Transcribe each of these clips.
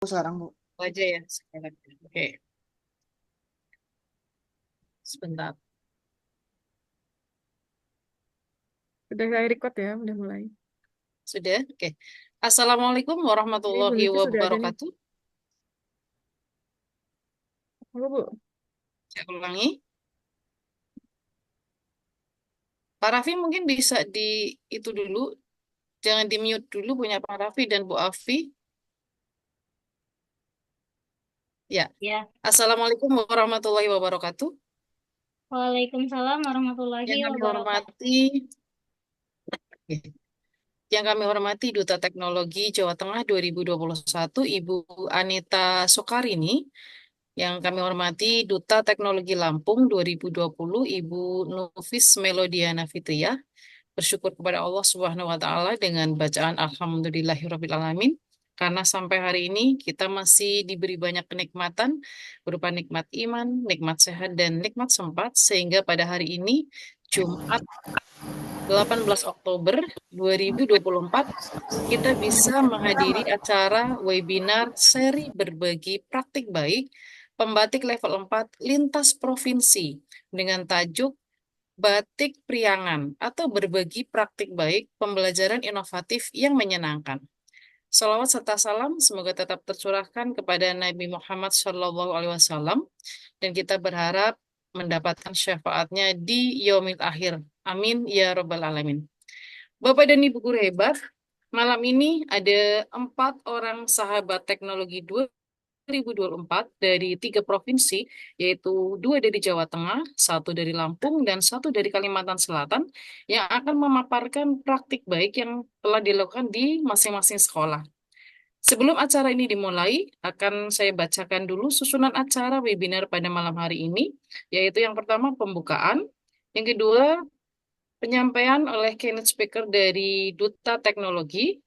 sekarang, Bu. Aja ya sekarang. Oke, sebentar. Udah kayak record ya, udah mulai. Sudah? Oke. Assalamualaikum Ini Bu warahmatullahi Livi sudah ada nih. wabarakatuh. Halo, Bu. Saya ulangi. Pak Raffi mungkin bisa di itu dulu, jangan di mute dulu punya Pak Raffi dan Bu Afi. Ya. Ya, Assalamualaikum warahmatullahi wabarakatuh. Waalaikumsalam warahmatullahi Yang kami wabarakatuh. hormati, yang kami hormati Duta Teknologi Jawa Tengah 2021, Ibu Anita Sokarini. Yang kami hormati Duta Teknologi Lampung 2020, Ibu Nufis Melodiana Fitriah. Bersyukur kepada Allah Subhanahu wa taala dengan bacaan alhamdulillahirabbil alamin karena sampai hari ini kita masih diberi banyak kenikmatan berupa nikmat iman, nikmat sehat dan nikmat sempat sehingga pada hari ini Jumat 18 Oktober 2024 kita bisa menghadiri acara webinar seri berbagi praktik baik pembatik level 4 lintas provinsi dengan tajuk Batik Priangan atau berbagi praktik baik pembelajaran inovatif yang menyenangkan. Salawat serta salam semoga tetap tercurahkan kepada Nabi Muhammad SAW dan kita berharap mendapatkan syafaatnya di yaumil akhir. Amin ya robbal alamin. Bapak dan Ibu guru hebat, malam ini ada 4 orang sahabat teknologi 2024 dari 3 provinsi, yaitu 2 dari Jawa Tengah, 1 dari Lampung, dan 1 dari Kalimantan Selatan, yang akan memaparkan praktik baik yang telah dilakukan di masing-masing sekolah. Sebelum acara ini dimulai, akan saya bacakan dulu susunan acara webinar pada malam hari ini, yaitu yang pertama pembukaan, yang kedua penyampaian oleh keynote speaker dari Duta Teknologi.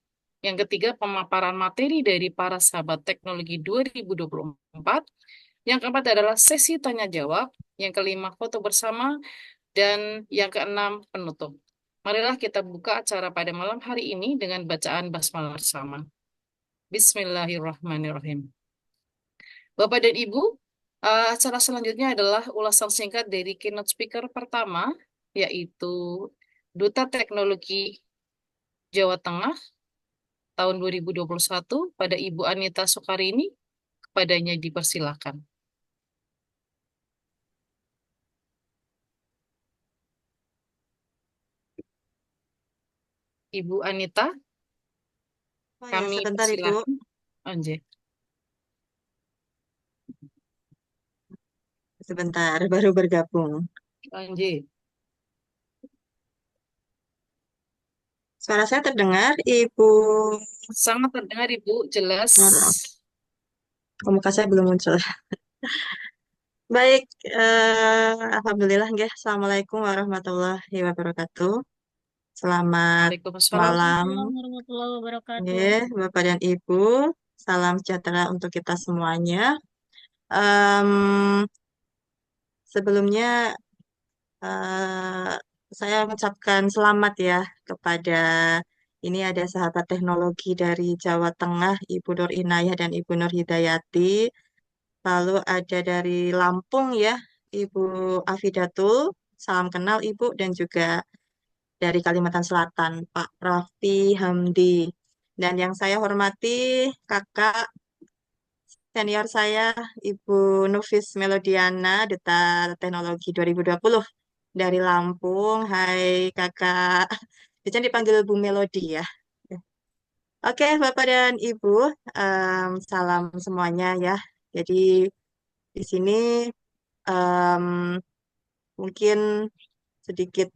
Yang ketiga, pemaparan materi dari para sahabat teknologi 2024. Yang keempat adalah sesi tanya jawab. Yang kelima, foto bersama. Dan yang keenam, penutup. Marilah kita buka acara pada malam hari ini dengan bacaan basmalah bersama. Bismillahirrahmanirrahim. Bapak dan Ibu, acara selanjutnya adalah ulasan singkat dari keynote speaker pertama, yaitu Duta Teknologi Jawa Tengah tahun 2021 pada Ibu Anita Sokarini. Kepadanya dipersilakan. Ibu Anita, Oh ya, kami sebentar Ibu. persilakan. Anjay. Sebentar, baru bergabung. Anjay. Suara saya terdengar, Ibu. Sangat terdengar Ibu, jelas. Muka saya belum muncul. Baik, Alhamdulillah, nggih. Assalamualaikum warahmatullahi wabarakatuh. Selamat Waalaikumsalam. malam, Waalaikumsalam warahmatullahi wabarakatuh. nggih, Bapak dan Ibu. Salam sejahtera untuk kita semuanya. Em, Sebelumnya, eh, saya mengucapkan selamat ya kepada ini ada sahabat teknologi dari Jawa Tengah, Ibu Nur Inayah dan Ibu Nur Hidayati. Lalu ada dari Lampung ya, Ibu Afidatul. Salam kenal Ibu dan juga dari Kalimantan Selatan, Pak Raffi Hamdi. Dan yang saya hormati kakak senior saya, Ibu Nufis Melodiana, Duta Teknologi 2020 dari Lampung. Hai kakak, biasanya dipanggil Bu Melodi ya. Oke, Bapak dan Ibu, salam semuanya ya. Jadi di sini em, mungkin sedikit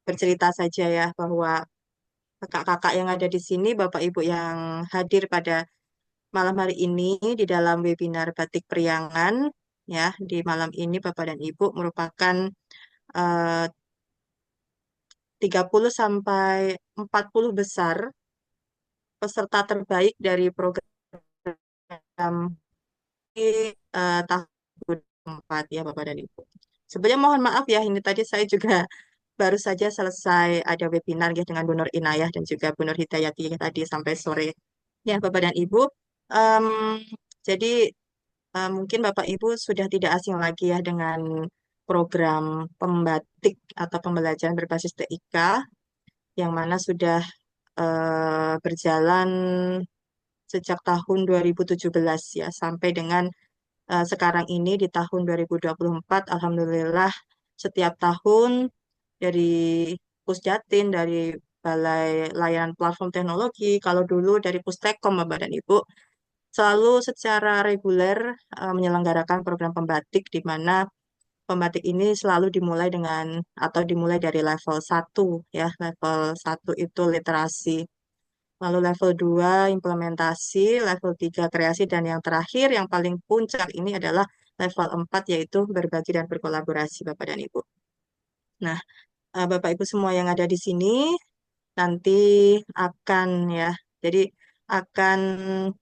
bercerita saja ya bahwa kakak-kakak yang ada di sini, Bapak Ibu yang hadir pada malam hari ini di dalam webinar Batik Priangan ya, di malam ini Bapak dan Ibu merupakan eh, 30 sampai 40 besar peserta terbaik dari program tahun 2004 ya Bapak dan Ibu. Sebenarnya mohon maaf ya, ini tadi saya juga baru saja selesai ada webinar ya dengan Bu Nur Inayah dan juga Bu Nur Hidayati tadi sampai sore. Ya Bapak dan Ibu, Em, jadi mungkin Bapak Ibu sudah tidak asing lagi ya dengan program pembatik atau pembelajaran berbasis TIK yang mana sudah berjalan sejak tahun 2017 ya sampai dengan sekarang ini di tahun 2024. Alhamdulillah setiap tahun dari Pusdatin, dari Balai Layanan Platform Teknologi, kalau dulu dari Pustekom Bapak dan Ibu, selalu secara reguler menyelenggarakan program pembatik di mana pembatik ini selalu dimulai dengan atau dimulai dari level 1 ya. Level 1 itu literasi. Lalu level 2 implementasi, level 3 kreasi dan yang terakhir yang paling puncak ini adalah level 4 yaitu berbagi dan berkolaborasi Bapak dan Ibu. Nah, Bapak Ibu semua yang ada di sini nanti akan ya. Jadi akan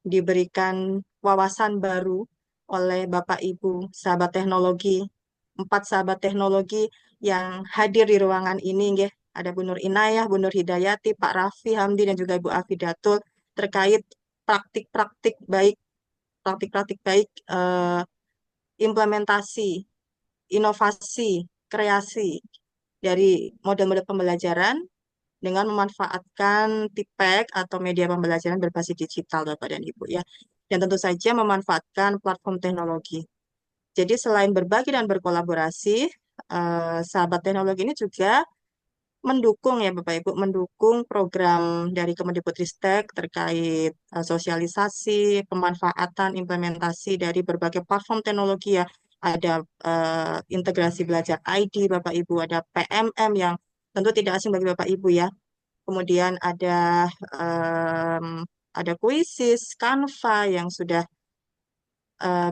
diberikan wawasan baru oleh Bapak Ibu sahabat teknologi, 4 sahabat teknologi yang hadir di ruangan ini nggih. Ada Bu Nur Inayah, Bu Nur Hidayati, Pak Raffi Hamdi dan juga Ibu Afidatul terkait praktik-praktik baik, praktik-praktik baik implementasi, inovasi, kreasi dari model-model pembelajaran dengan memanfaatkan TIPEK atau media pembelajaran berbasis digital, Bapak dan Ibu ya. Dan tentu saja memanfaatkan platform teknologi. Jadi selain berbagi dan berkolaborasi, sahabat teknologi ini juga mendukung ya Bapak Ibu, mendukung program dari Kemendikbudristek terkait sosialisasi, pemanfaatan, implementasi dari berbagai platform teknologi ya. Ada integrasi belajar ID Bapak Ibu, ada PMM yang tentu tidak asing bagi Bapak Ibu ya. Kemudian em, ada Quizzes, Canva yang sudah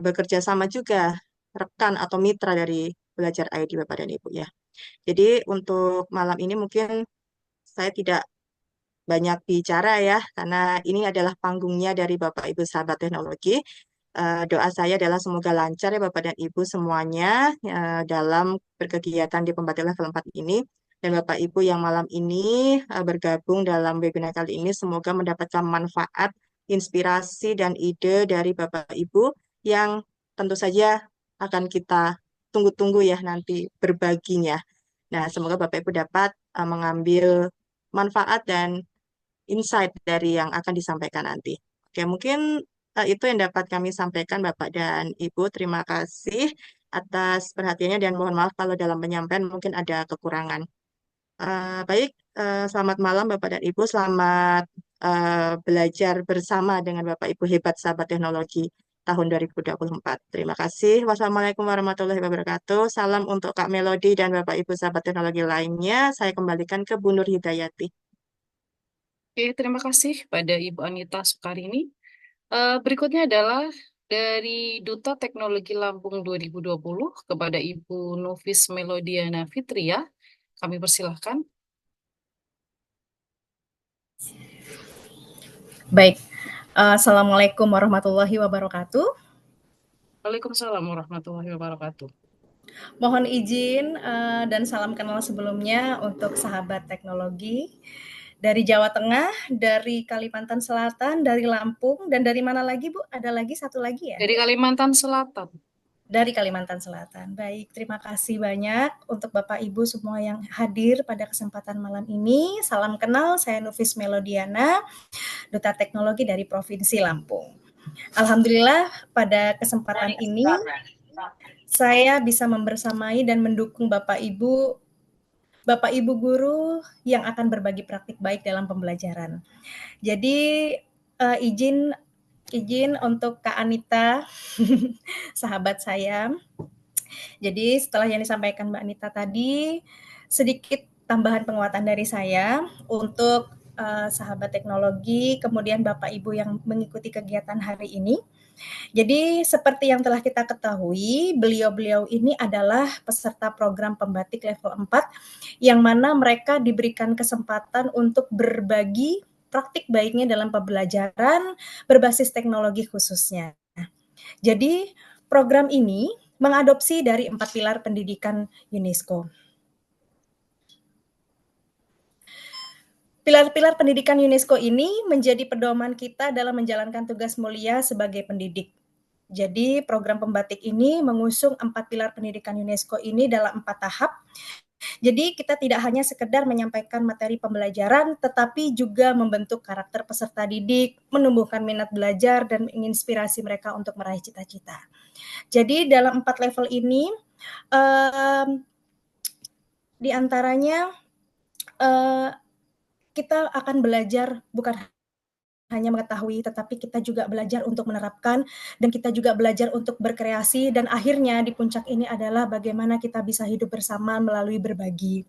bekerja sama juga rekan atau mitra dari Belajar ID Bapak dan Ibu ya. Jadi untuk malam ini mungkin saya tidak banyak bicara ya, karena ini adalah panggungnya dari Bapak Ibu sahabat teknologi. Doa saya adalah semoga lancar ya Bapak dan Ibu semuanya dalam berkegiatan di pembatik level 4 ini. Dan Bapak Ibu yang malam ini bergabung dalam webinar kali ini, semoga mendapatkan manfaat, inspirasi, dan ide dari Bapak Ibu yang tentu saja akan kita tunggu-tunggu ya nanti berbaginya. Nah, semoga Bapak Ibu dapat mengambil manfaat dan insight dari yang akan disampaikan nanti. Oke, mungkin itu yang dapat kami sampaikan Bapak dan Ibu. Terima kasih atas perhatiannya dan mohon maaf kalau dalam penyampaian mungkin ada kekurangan. Baik, selamat malam Bapak dan Ibu. Selamat belajar bersama dengan Bapak Ibu hebat sahabat teknologi tahun 2024. Terima kasih. Wassalamualaikum warahmatullahi wabarakatuh. Salam untuk Kak Melody dan Bapak Ibu sahabat teknologi lainnya. Saya kembalikan ke Bu Nur Hidayati. Oke, terima kasih pada Ibu Anita Soekarini. Berikutnya adalah dari Duta Teknologi Lampung 2020 kepada Ibu Nufis Melodiana Fitria. Kami persilahkan. Baik, Assalamualaikum warahmatullahi wabarakatuh. Waalaikumsalam warahmatullahi wabarakatuh. Mohon izin dan salam kenal sebelumnya untuk sahabat teknologi dari Jawa Tengah, dari Kalimantan Selatan, dari Lampung, dan dari mana lagi Bu? Ada lagi satu lagi ya? Dari Kalimantan Selatan. Dari Kalimantan Selatan. Baik, terima kasih banyak untuk Bapak Ibu semua yang hadir pada kesempatan malam ini. Salam kenal, saya Nufis Melodiana, Duta Teknologi dari Provinsi Lampung. Alhamdulillah pada kesempatan ini saya bisa membersamai dan mendukung Bapak Ibu guru yang akan berbagi praktik baik dalam pembelajaran. Jadi izin untuk Kak Anita, sahabat saya. Jadi setelah yang disampaikan Mbak Anita tadi, sedikit tambahan penguatan dari saya untuk sahabat teknologi, kemudian Bapak Ibu yang mengikuti kegiatan hari ini. Jadi seperti yang telah kita ketahui, beliau-beliau ini adalah peserta program pembatik level 4 yang mana mereka diberikan kesempatan untuk berbagi praktik baiknya dalam pembelajaran berbasis teknologi khususnya. Jadi program ini mengadopsi dari 4 pilar pendidikan UNESCO. Pilar-pilar pendidikan UNESCO ini menjadi pedoman kita dalam menjalankan tugas mulia sebagai pendidik. Jadi program pembatik ini mengusung 4 pilar pendidikan UNESCO ini dalam 4 tahap. Jadi kita tidak hanya sekedar menyampaikan materi pembelajaran, tetapi juga membentuk karakter peserta didik, menumbuhkan minat belajar, dan menginspirasi mereka untuk meraih cita-cita. Jadi dalam 4 level ini, di antaranya kita akan belajar bukan hanya mengetahui, tetapi kita juga belajar untuk menerapkan, dan kita juga belajar untuk berkreasi, dan akhirnya di puncak ini adalah bagaimana kita bisa hidup bersama melalui berbagi.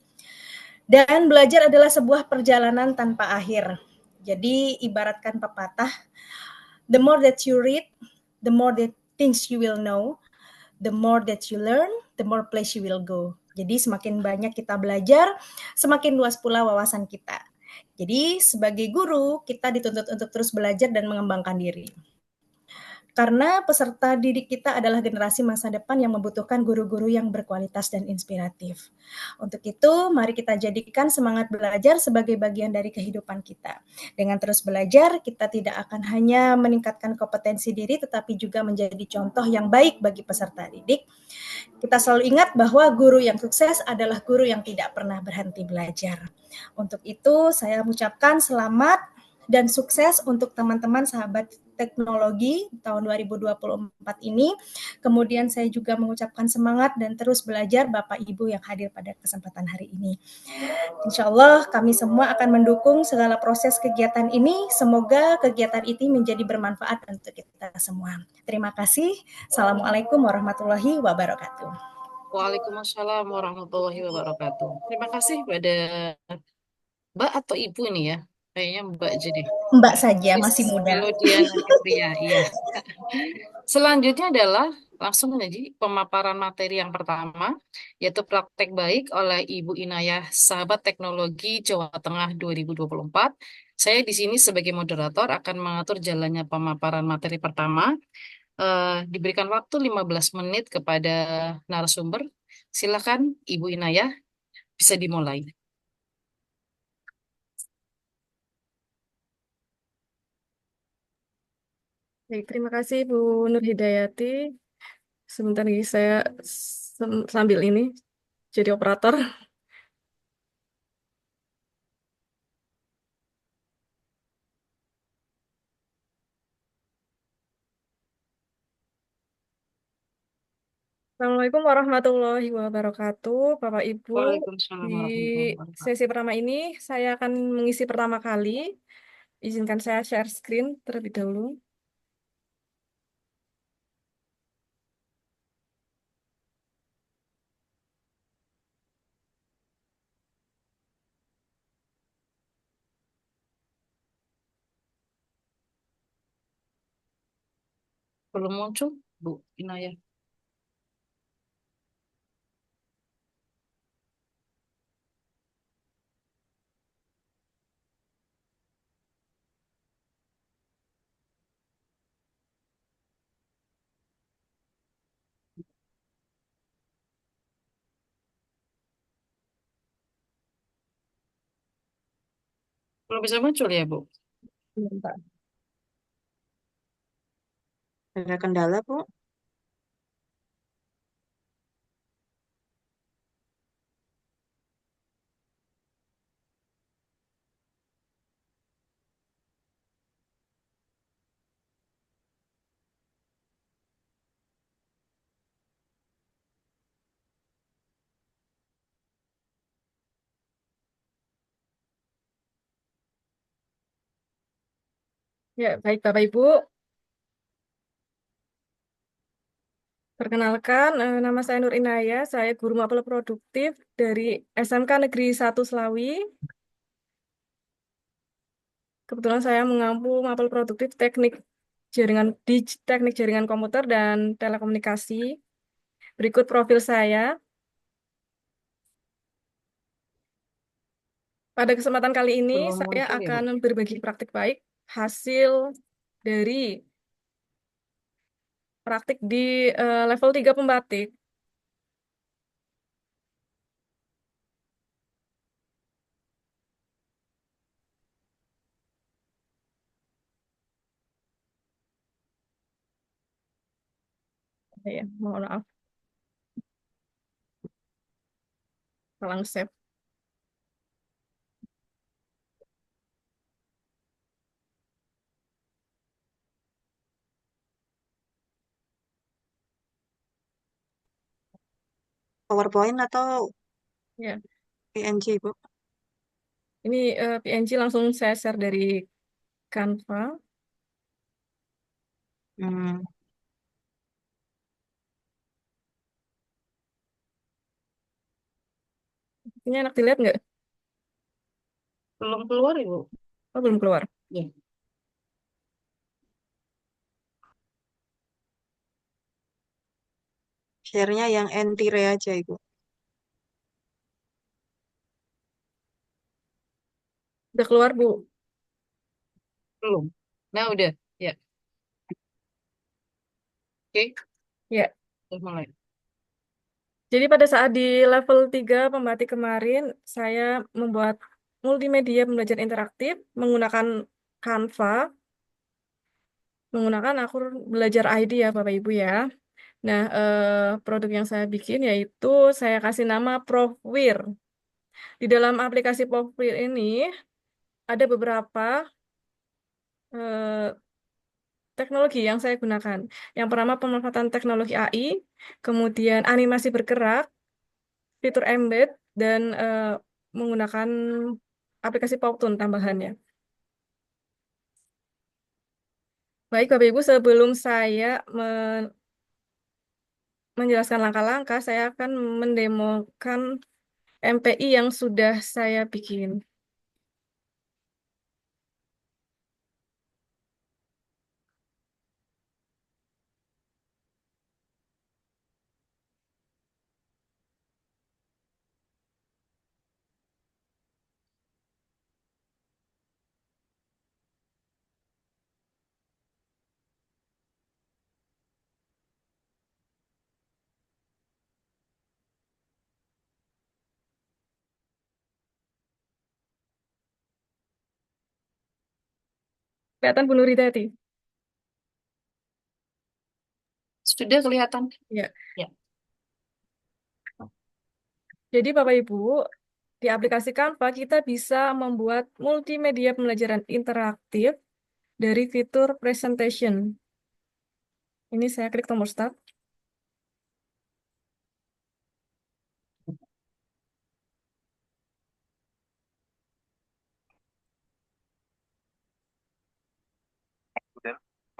Dan belajar adalah sebuah perjalanan tanpa akhir. Jadi ibaratkan pepatah, the more that you read, the more that things you will know, the more that you learn, the more place you will go. Jadi semakin banyak kita belajar, semakin luas pula wawasan kita. Jadi sebagai guru, kita dituntut untuk terus belajar dan mengembangkan diri. Karena peserta didik kita adalah generasi masa depan yang membutuhkan guru-guru yang berkualitas dan inspiratif. Untuk itu, mari kita jadikan semangat belajar sebagai bagian dari kehidupan kita. Dengan terus belajar, kita tidak akan hanya meningkatkan kompetensi diri, tetapi juga menjadi contoh yang baik bagi peserta didik. Kita selalu ingat bahwa guru yang sukses adalah guru yang tidak pernah berhenti belajar. Untuk itu, saya mengucapkan selamat dan sukses untuk teman-teman sahabat teknologi tahun 2024 ini. Kemudian saya juga mengucapkan semangat dan terus belajar Bapak Ibu yang hadir pada kesempatan hari ini. Insya Allah kami semua akan mendukung segala proses kegiatan ini. Semoga kegiatan ini menjadi bermanfaat untuk kita semua. Terima kasih. Assalamualaikum warahmatullahi wabarakatuh. Waalaikumsalam warahmatullahi wabarakatuh. Terima kasih pada Mbak atau Ibu nih ya. Kayaknya Mbak jadi. Mbak saja, Miss masih muda. Melodiana Fitria, iya. Selanjutnya adalah langsung aja pemaparan materi yang pertama, yaitu praktek baik oleh Ibu Inayah, sahabat teknologi Jawa Tengah 2024. Saya di sini sebagai moderator akan mengatur jalannya pemaparan materi pertama. Diberikan waktu 15 menit kepada narasumber. Silakan Ibu Inayah, bisa dimulai. Baik, terima kasih Bu Nur Hidayati. Sebentar lagi saya sambil ini jadi operator. Assalamualaikum warahmatullahi wabarakatuh, Bapak Ibu. Waalaikumsalam Di warahmatullahi wabarakatuh. sesi pertama ini saya akan mengisi pertama kali. Izinkan saya share screen terlebih dahulu. Belum muncul, Bu Inayah. Belum bisa muncul ya, Bu? Sebentar. Ada kendala, Bu? Ya, baik Bapak Ibu. Perkenalkan, nama saya Nur Inayah, saya guru mapel produktif dari SMK Negeri 1 Slawi. Kebetulan saya mengampu mapel produktif teknik jaringan komputer dan telekomunikasi. Berikut profil saya. Pada kesempatan kali ini, Belum saya muncul ya, Bu? akan berbagi praktik baik hasil dari praktik di level 3 pembatik. Ya, mohon maaf, salah save. PowerPoint atau Ya, PNG, Bu? ini PNG langsung saya share dari Canva. Hmm. Ini enak dilihat nggak? Belum keluar, Ibu. Oh, belum keluar. Ya. Share-nya yang entire aja, Ibu. Udah keluar, Bu. Belum. Nah, udah. Ya. Oke. Ya. Udah mulai. Jadi pada saat di level 3 pembatik kemarin, saya membuat multimedia pembelajaran interaktif menggunakan Canva, menggunakan akun belajar ID ya Bapak Ibu ya. Nah, produk yang saya bikin yaitu saya kasih nama Profwir. Di dalam aplikasi Profwir ini ada beberapa eh, teknologi yang saya gunakan. Yang pertama pemanfaatan teknologi AI, kemudian animasi bergerak, fitur embed, dan menggunakan aplikasi Powtoon tambahannya. Baik, Bapak Ibu, sebelum saya menjelaskan langkah-langkah, saya akan mendemokan MPI yang sudah saya bikin. Kelihatan Bu Nuridati? Sudah kelihatan? Ya. Ya. Jadi Bapak Ibu, di aplikasi Canva kita bisa membuat multimedia pembelajaran interaktif dari fitur presentation. Ini saya klik tombol start.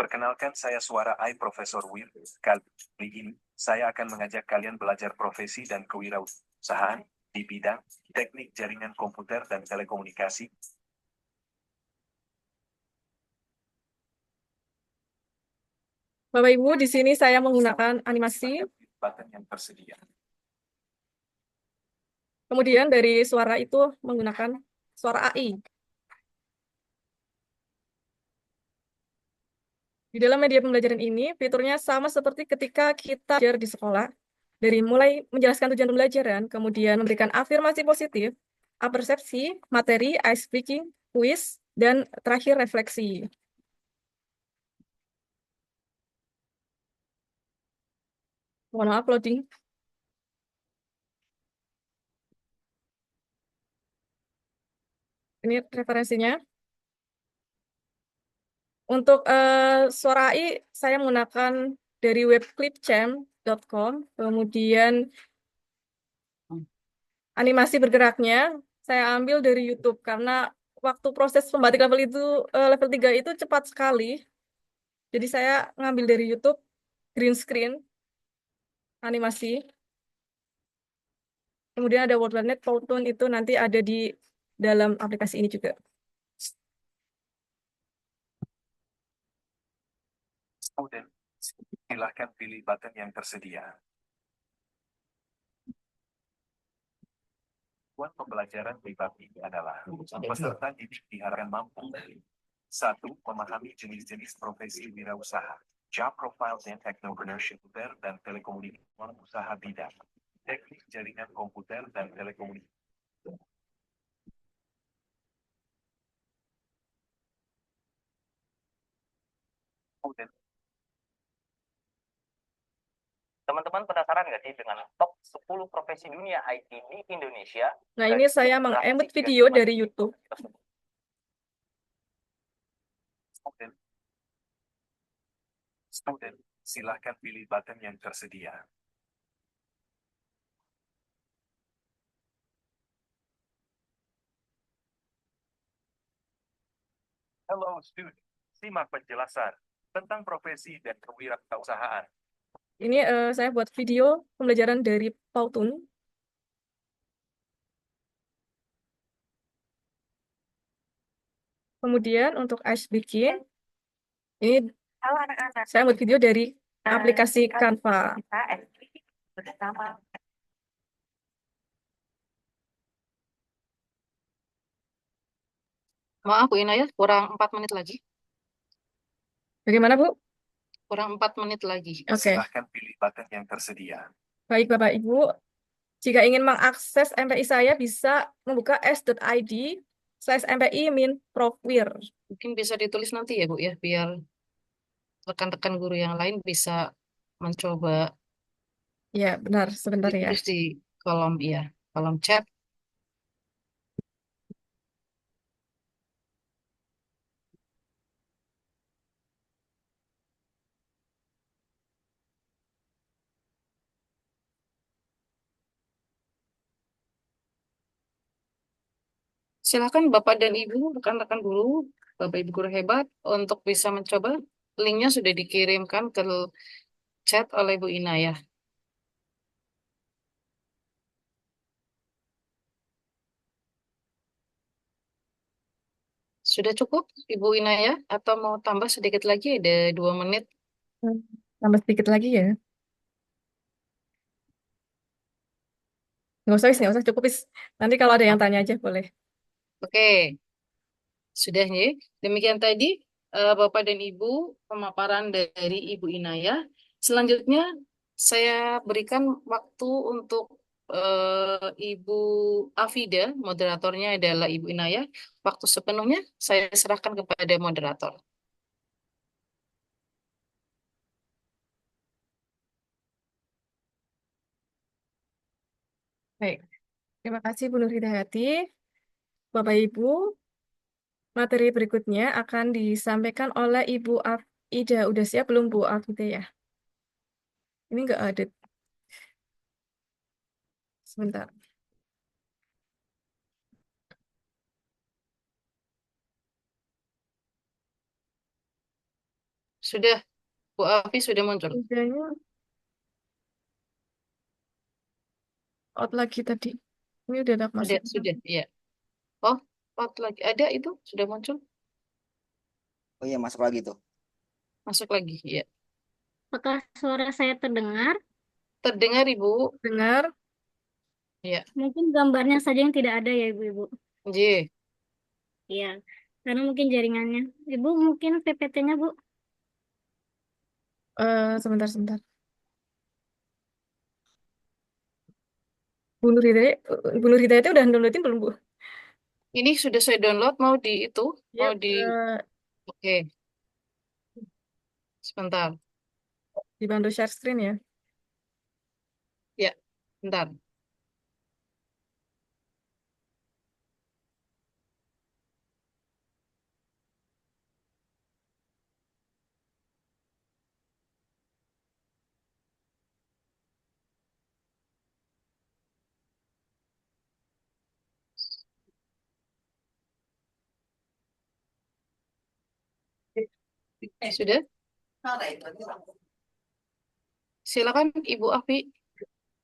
Perkenalkan saya Suara I Profesor Wir. Kali ini, saya akan mengajak kalian belajar profesi dan kewirausahaan di bidang teknik jaringan komputer dan telekomunikasi. Bapak Ibu, di sini saya menggunakan animasi. Button yang tersedia. Kemudian dari suara itu menggunakan suara AI. Di dalam media pembelajaran ini, fiturnya sama seperti ketika kita belajar di sekolah. Dari mulai menjelaskan tujuan pembelajaran, kemudian memberikan afirmasi positif, apersepsi, materi, ice breaking, quiz, dan terakhir refleksi. Mohon maaf, loading. Ini referensinya. Untuk suara AI, saya menggunakan dari web clipchamp.com, kemudian animasi bergeraknya saya ambil dari YouTube karena waktu proses pembatik level itu level 3 itu cepat sekali. Jadi saya ngambil dari YouTube green screen animasi. Kemudian ada WordNet, Powtoon itu nanti ada di dalam aplikasi ini juga. Student, silahkan pilih button yang tersedia. Tujuan pembelajaran di bab ini adalah peserta didik diharapkan mampu 1. Memahami jenis-jenis profesi wirausaha, job profile dan technopreneurship dan telekomunikasi usaha bidang teknik jaringan komputer dan telekomunikasi. Kemudian Teman-teman penasaran nggak sih dengan top 10 profesi dunia IT di Indonesia? Nah, Dan ini saya berapa mengemut sih video kira-kira dari YouTube. tersebut? Student, silakan pilih button yang tersedia. Hello student, simak penjelasan tentang profesi dan kewirausahaan. Ini saya buat video pembelajaran dari Pautun. Kemudian untuk ice breaking, ini saya buat video dari aplikasi Canva. Maaf Bu Inayah, kurang 4 menit lagi. Bagaimana, Bu? Kurang 4 menit lagi. Oke. Silakan pilih button yang tersedia. Baik, Bapak Ibu. Jika ingin mengakses MPI saya, bisa membuka s.id/MPI-profwir. Mungkin bisa ditulis nanti ya Bu ya, biar rekan-rekan guru yang lain bisa mencoba Ya, benar. Sebentar ya. ditulis di kolom kolom chat. Silakan Bapak dan Ibu, rekan-rekan guru, Bapak Ibu guru hebat untuk bisa mencoba. Linknya sudah dikirimkan ke chat oleh Bu Inayah. Sudah cukup Ibu Inayah atau mau tambah sedikit lagi? Ada 2 menit. Tambah sedikit lagi ya. Nggak usah cukup. Nanti kalau ada yang tanya aja boleh. Oke, sudah ya. Demikian tadi Bapak dan Ibu pemaparan dari Ibu Inayah. Selanjutnya saya berikan waktu untuk Ibu Afida, moderatornya adalah Ibu Inayah. Waktu sepenuhnya saya serahkan kepada moderator. Baik. Terima kasih Bu Nur Hidayati. Bapak Ibu, materi berikutnya akan disampaikan oleh Ibu Ida. Udah siap belum Bu Afida ya? Ini nggak ada. Sebentar. Sudah, Bu Afi sudah muncul. Idanya out lagi tadi. Ini udah ada Ada, masuk. sudah, iya. Oh, out lagi. Ada itu, sudah muncul. Oh iya, masuk lagi tuh. Masuk lagi, iya. Apakah suara saya terdengar? Terdengar Ibu? Dengar? Iya. Mungkin gambarnya saja yang tidak ada ya Ibu-Ibu. J. Iya, karena mungkin jaringannya. Ibu mungkin PPT-nya Bu. Sebentar. Bu Nur Hidayati udah downloadin belum Bu? Ini sudah saya download, mau di itu? Ya, Mau di... Oke. Sebentar. dibantu share screen ya. Ya, bentar. Sudah? Silakan Ibu Afi.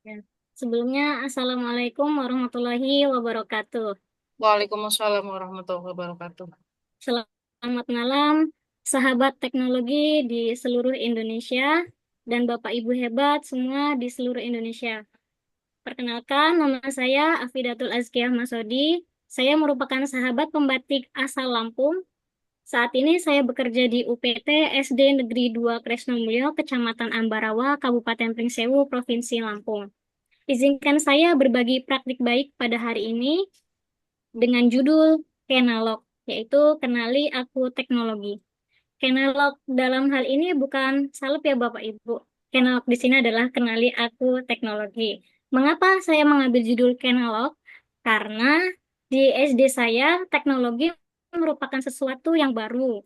Ya. Sebelumnya, Assalamualaikum warahmatullahi wabarakatuh. Waalaikumsalam warahmatullahi wabarakatuh. Selamat malam, sahabat teknologi di seluruh Indonesia dan Bapak Ibu hebat semua di seluruh Indonesia. Perkenalkan, nama saya Afidatul Azkiyah Masodi. Saya merupakan sahabat pembatik asal Lampung. Saat ini saya bekerja di UPT SD Negeri 2 Kresnomulyo, Kecamatan Ambarawa, Kabupaten Pringsewu, Provinsi Lampung. Izinkan saya berbagi praktik baik pada hari ini dengan judul Kenalog, yaitu Kenali Aku Teknologi. Kenalog dalam hal ini bukan salep ya Bapak Ibu. Kenalog di sini adalah Kenali Aku Teknologi. Mengapa saya mengambil judul Kenalog? Karena di SD saya teknologi merupakan sesuatu yang baru.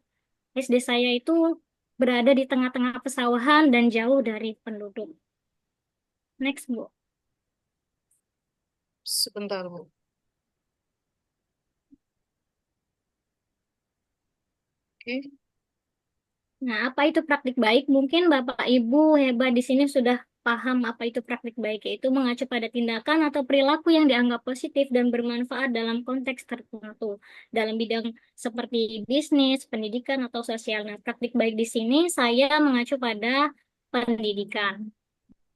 SD saya itu berada di tengah-tengah pesawahan dan jauh dari penduduk. Next, Bu. Sebentar, Bu. Oke. Nah, apa itu praktik baik? Mungkin Bapak Ibu hebat di sini sudah paham apa itu praktik baik, yaitu mengacu pada tindakan atau perilaku yang dianggap positif dan bermanfaat dalam konteks tertentu, dalam bidang seperti bisnis, pendidikan, atau sosial. Nah, praktik baik di sini saya mengacu pada pendidikan.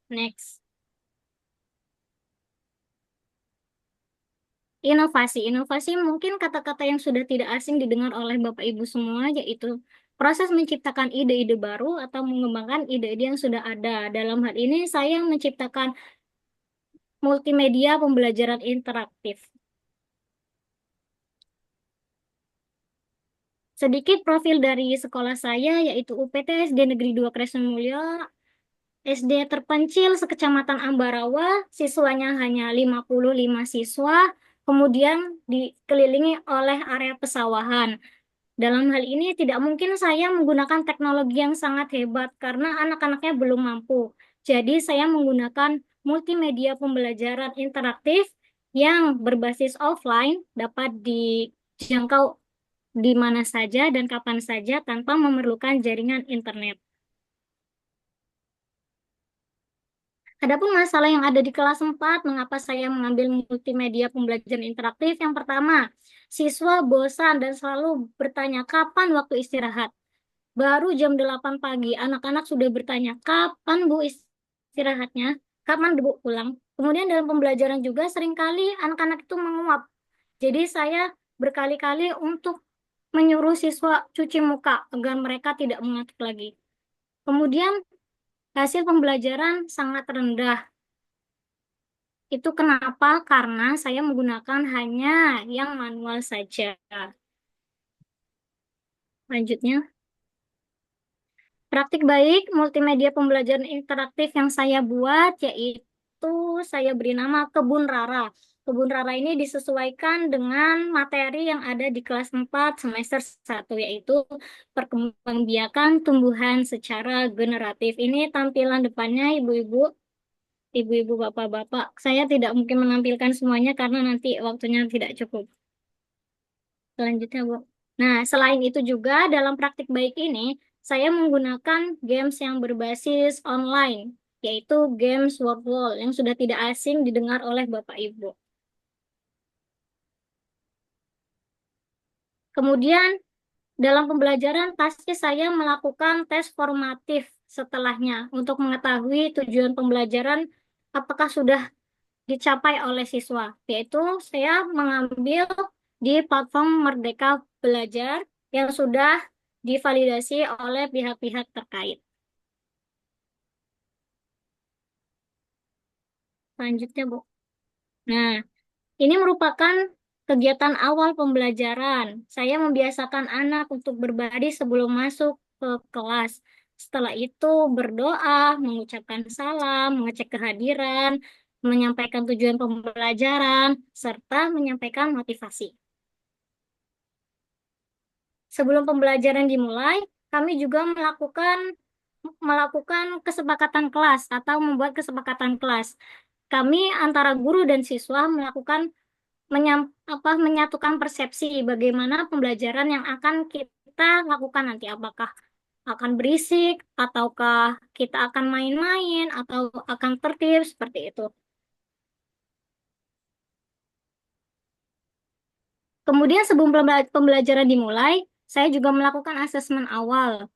Next. Inovasi. Inovasi mungkin kata-kata yang sudah tidak asing didengar oleh Bapak Ibu semua, yaitu proses menciptakan ide-ide baru atau mengembangkan ide-ide yang sudah ada. Dalam hal ini, saya menciptakan multimedia pembelajaran interaktif. Sedikit profil dari sekolah saya, yaitu UPT SD Negeri 2 Crescent Mulyo, SD terpencil sekecamatan Ambarawa, siswanya hanya 55 siswa, kemudian dikelilingi oleh area pesawahan. Dalam hal ini tidak mungkin saya menggunakan teknologi yang sangat hebat karena anak-anaknya belum mampu. Jadi saya menggunakan multimedia pembelajaran interaktif yang berbasis offline dapat dijangkau di mana saja dan kapan saja tanpa memerlukan jaringan internet. Adapun masalah yang ada di kelas 4, mengapa saya mengambil multimedia pembelajaran interaktif? Yang pertama, siswa bosan dan selalu bertanya kapan waktu istirahat. Baru jam 8 pagi, anak-anak sudah bertanya, kapan Bu istirahatnya? Kapan Bu pulang? Kemudian dalam pembelajaran juga seringkali anak-anak itu menguap. Jadi saya berkali-kali untuk menyuruh siswa cuci muka agar mereka tidak mengantuk lagi. Kemudian hasil pembelajaran sangat rendah. Itu kenapa? Karena saya menggunakan hanya yang manual saja. Lanjutnya. Praktik baik multimedia pembelajaran interaktif yang saya buat yaitu saya beri nama Kebun Rara. Kebun Rara ini disesuaikan dengan materi yang ada di kelas 4 semester 1 yaitu perkembangbiakan tumbuhan secara generatif. Ini tampilan depannya ibu-ibu, bapak-bapak. Saya tidak mungkin menampilkan semuanya karena nanti waktunya tidak cukup. Selanjutnya, Bu. Nah, selain itu juga dalam praktik baik ini, saya menggunakan games yang berbasis online, yaitu games Wordwall yang sudah tidak asing didengar oleh Bapak Ibu. Kemudian, dalam pembelajaran pasti saya melakukan tes formatif setelahnya untuk mengetahui tujuan pembelajaran apakah sudah dicapai oleh siswa, yaitu saya mengambil di platform Merdeka Belajar yang sudah divalidasi oleh pihak-pihak terkait. Selanjutnya, Bu. Nah, ini merupakan kegiatan awal pembelajaran. Saya membiasakan anak untuk berbaris sebelum masuk ke kelas. Setelah itu berdoa, mengucapkan salam, mengecek kehadiran, menyampaikan tujuan pembelajaran, serta menyampaikan motivasi. Sebelum pembelajaran dimulai, kami juga melakukan kesepakatan kelas atau membuat kesepakatan kelas. Kami antara guru dan siswa melakukan menyatukan persepsi bagaimana pembelajaran yang akan kita lakukan nanti. Apakah akan berisik, ataukah kita akan main-main, atau akan tertib, seperti itu. Kemudian sebelum pembelajaran dimulai, saya juga melakukan asesmen awal.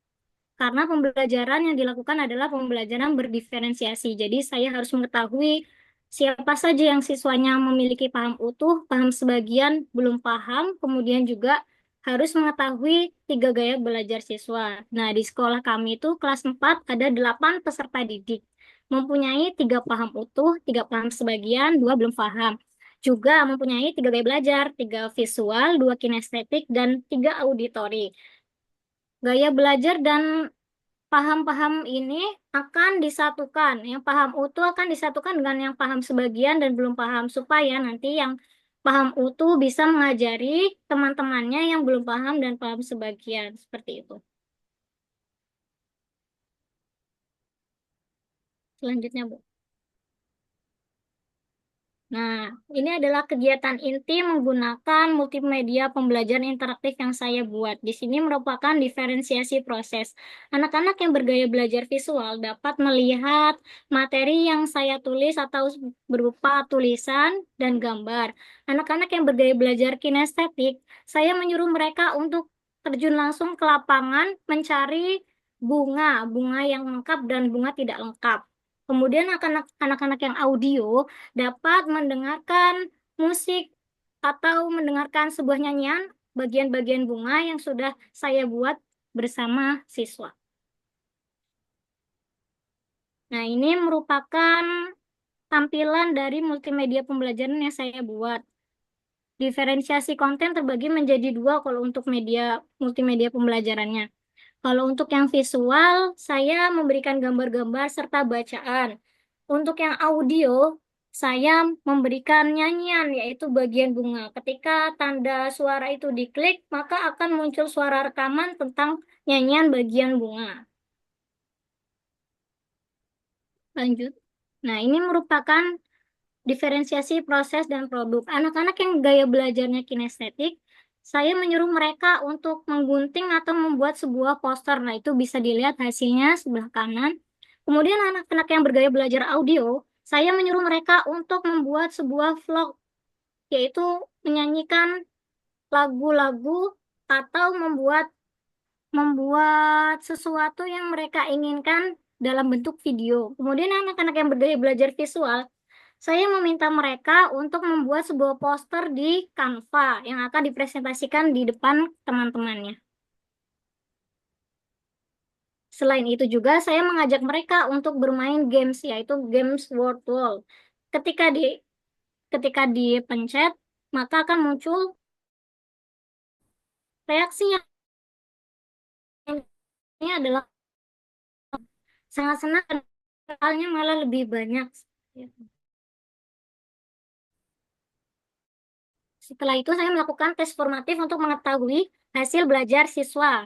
Karena pembelajaran yang dilakukan adalah pembelajaran berdiferensiasi. Jadi saya harus mengetahui siapa saja yang siswanya memiliki paham utuh, paham sebagian, belum paham, kemudian juga harus mengetahui 3 gaya belajar siswa. Nah, di sekolah kami itu kelas 4 ada 8 peserta didik. Mempunyai 3 paham utuh, 3 paham sebagian, 2 belum paham. Juga mempunyai 3 gaya belajar, 3 visual, 2 kinestetik, dan 3 auditori. Gaya belajar dan paham-paham ini akan disatukan. Yang paham utuh akan disatukan dengan yang paham sebagian dan belum paham, supaya nanti yang paham utuh bisa mengajari teman-temannya yang belum paham dan paham sebagian. Seperti itu. Selanjutnya, Bu. Nah, ini adalah kegiatan inti menggunakan multimedia pembelajaran interaktif yang saya buat. Di sini merupakan diferensiasi proses. Anak-anak yang bergaya belajar visual dapat melihat materi yang saya tulis atau berupa tulisan dan gambar. Anak-anak yang bergaya belajar kinestetik, saya menyuruh mereka untuk terjun langsung ke lapangan mencari bunga yang lengkap dan bunga tidak lengkap. Kemudian anak-anak yang audio dapat mendengarkan musik atau mendengarkan sebuah nyanyian bagian-bagian bunga yang sudah saya buat bersama siswa. Nah, ini merupakan tampilan dari multimedia pembelajaran yang saya buat. Diferensiasi konten terbagi menjadi dua kalau untuk multimedia pembelajarannya. Kalau untuk yang visual, saya memberikan gambar-gambar serta bacaan. Untuk yang audio, saya memberikan nyanyian, yaitu bagian bunga. Ketika tanda suara itu diklik, maka akan muncul suara rekaman tentang nyanyian bagian bunga. Lanjut. Nah, ini merupakan diferensiasi proses dan produk. Anak-anak yang gaya belajarnya kinestetik, saya menyuruh mereka untuk menggunting atau membuat sebuah poster. Nah, itu bisa dilihat hasilnya sebelah kanan. Kemudian anak-anak yang bergaya belajar audio, saya menyuruh mereka untuk membuat sebuah vlog, yaitu menyanyikan lagu-lagu atau membuat sesuatu yang mereka inginkan dalam bentuk video. Kemudian anak-anak yang bergaya belajar visual, saya meminta mereka untuk membuat sebuah poster di Canva yang akan dipresentasikan di depan teman-temannya. Selain itu juga saya mengajak mereka untuk bermain games, yaitu games Word Wall. Ketika dipencet, maka akan muncul reaksinya. Ini adalah sangat senang, soalnya malah lebih banyak. Setelah itu saya melakukan tes formatif untuk mengetahui hasil belajar siswa.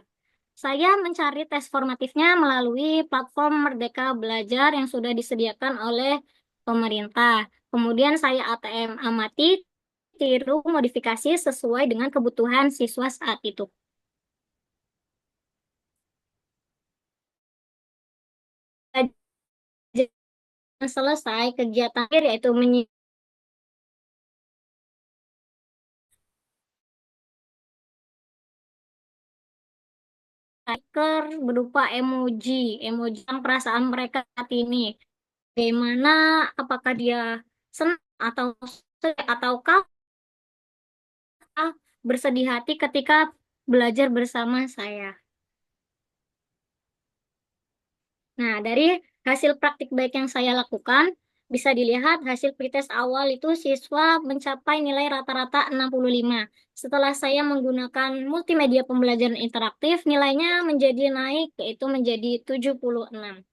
Saya mencari tes formatifnya melalui platform Merdeka Belajar yang sudah disediakan oleh pemerintah. Kemudian saya ATM amati, tiru, modifikasi sesuai dengan kebutuhan siswa saat itu. Selesai kegiatan akhir yaitu stiker berupa emoji yang perasaan mereka saat ini. Bagaimana, apakah dia senang ataukah bersedih hati ketika belajar bersama saya. Nah, dari hasil praktik baik yang saya lakukan, bisa dilihat hasil pretest awal itu siswa mencapai nilai rata-rata 65. Setelah saya menggunakan multimedia pembelajaran interaktif, nilainya menjadi naik, yaitu menjadi 76.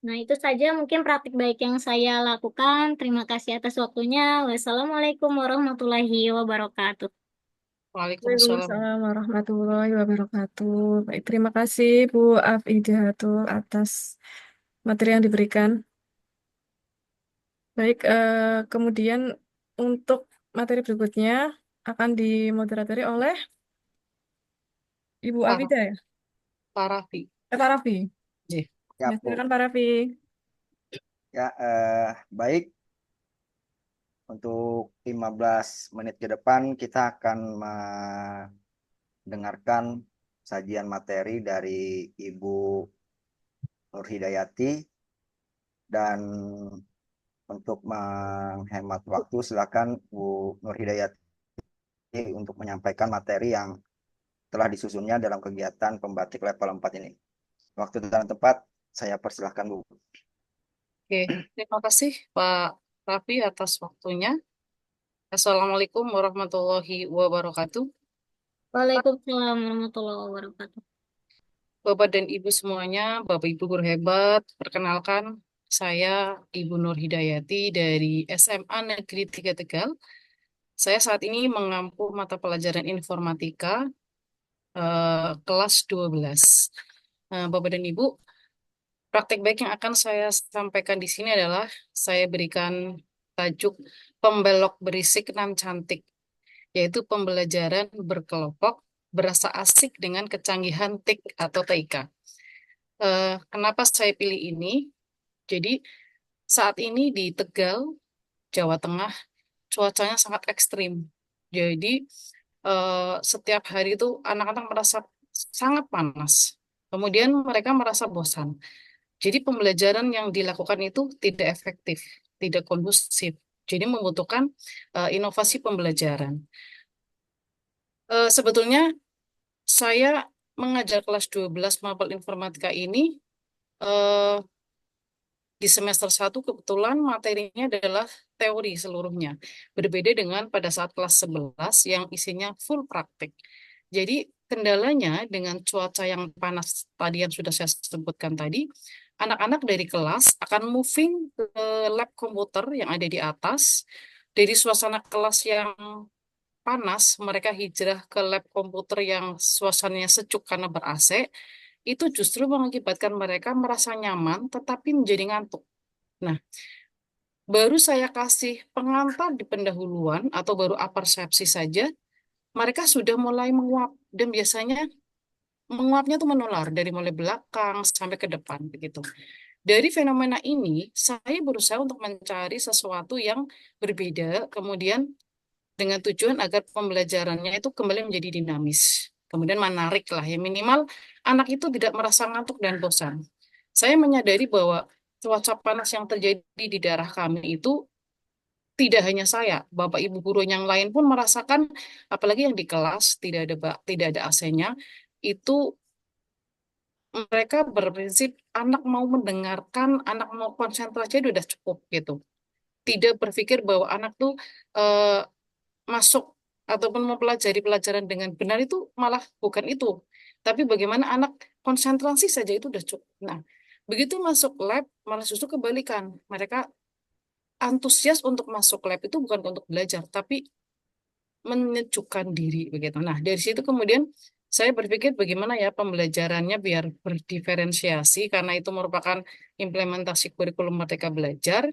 Nah, itu saja mungkin praktik baik yang saya lakukan. Terima kasih atas waktunya. Wassalamualaikum warahmatullahi wabarakatuh. Waalaikumsalam. Waalaikumsalam warahmatullahi wabarakatuh. Baik, terima kasih Bu Afidatul atas materi yang diberikan. Baik, kemudian untuk materi berikutnya akan dimoderatori oleh Ibu Pak Afida ya? Pak Raffi. Pak Raffi. Iya. Ya, Ya, Bu. silakan Pak Raffi. Ya, baik. Untuk 15 menit ke depan kita akan mendengarkan sajian materi dari Ibu Nur Hidayati, dan untuk menghemat waktu silakan Bu Nur Hidayati untuk menyampaikan materi yang telah disusunnya dalam kegiatan pembatik level 4 ini. Waktu dan tempat saya persilahkan, Bu. Oke, terima kasih Pak Raffi atas waktunya. Assalamualaikum warahmatullahi wabarakatuh. Waalaikumsalam warahmatullahi wabarakatuh. Bapak dan Ibu semuanya, Bapak Ibu guru hebat, perkenalkan saya Ibu Nur Hidayati dari SMA Negeri 3 Tegal. Saya saat ini mengampu mata pelajaran informatika kelas 12. Bapak dan Ibu, praktek baik yang akan saya sampaikan di sini adalah saya berikan tajuk pembelok berisik nan cantik, yaitu pembelajaran berkelompok berasa asik dengan kecanggihan TIK atau TIK. Kenapa saya pilih ini? Jadi saat ini di Tegal, Jawa Tengah, cuacanya sangat ekstrim. Jadi setiap hari itu anak-anak merasa sangat panas. Kemudian mereka merasa bosan. Jadi pembelajaran yang dilakukan itu tidak efektif, tidak kondusif. Jadi membutuhkan inovasi pembelajaran. Sebetulnya saya mengajar kelas 12 mapel informatika ini eh, di semester 1 kebetulan materinya adalah teori seluruhnya. Berbeda dengan pada saat kelas 11 yang isinya full praktik. Jadi kendalanya dengan cuaca yang panas tadi yang sudah saya sebutkan tadi, anak-anak dari kelas akan moving ke lab komputer yang ada di atas. Dari suasana kelas yang panas, mereka hijrah ke lab komputer yang suasananya sejuk karena ber-AC, itu justru mengakibatkan mereka merasa nyaman tetapi menjadi ngantuk. Nah, baru saya kasih pengantar di pendahuluan atau baru apersepsi saja, mereka sudah mulai menguap dan biasanya menguapnya itu menular dari mulai belakang sampai ke depan begitu. Dari fenomena ini, saya berusaha untuk mencari sesuatu yang berbeda, kemudian dengan tujuan agar pembelajarannya itu kembali menjadi dinamis. Kemudian menarik lah ya, minimal anak itu tidak merasa ngantuk dan bosan. Saya menyadari bahwa cuaca panas yang terjadi di daerah kami itu tidak hanya saya, Bapak Ibu guru yang lain pun merasakan, apalagi yang di kelas tidak ada AC-nya, itu mereka berprinsip anak mau mendengarkan, anak mau konsentrasi itu udah cukup gitu. Tidak berpikir bahwa anak tuh eh, masuk ataupun mempelajari pelajaran dengan benar itu malah bukan itu. Tapi bagaimana anak konsentrasi saja itu udah cukup. Nah, begitu masuk lab malah justru kebalikan. Mereka antusias untuk masuk lab itu bukan untuk belajar, tapi menyejukkan diri begitu. Nah, dari situ kemudian saya berpikir bagaimana ya pembelajarannya biar berdiferensiasi karena itu merupakan implementasi kurikulum Merdeka Belajar.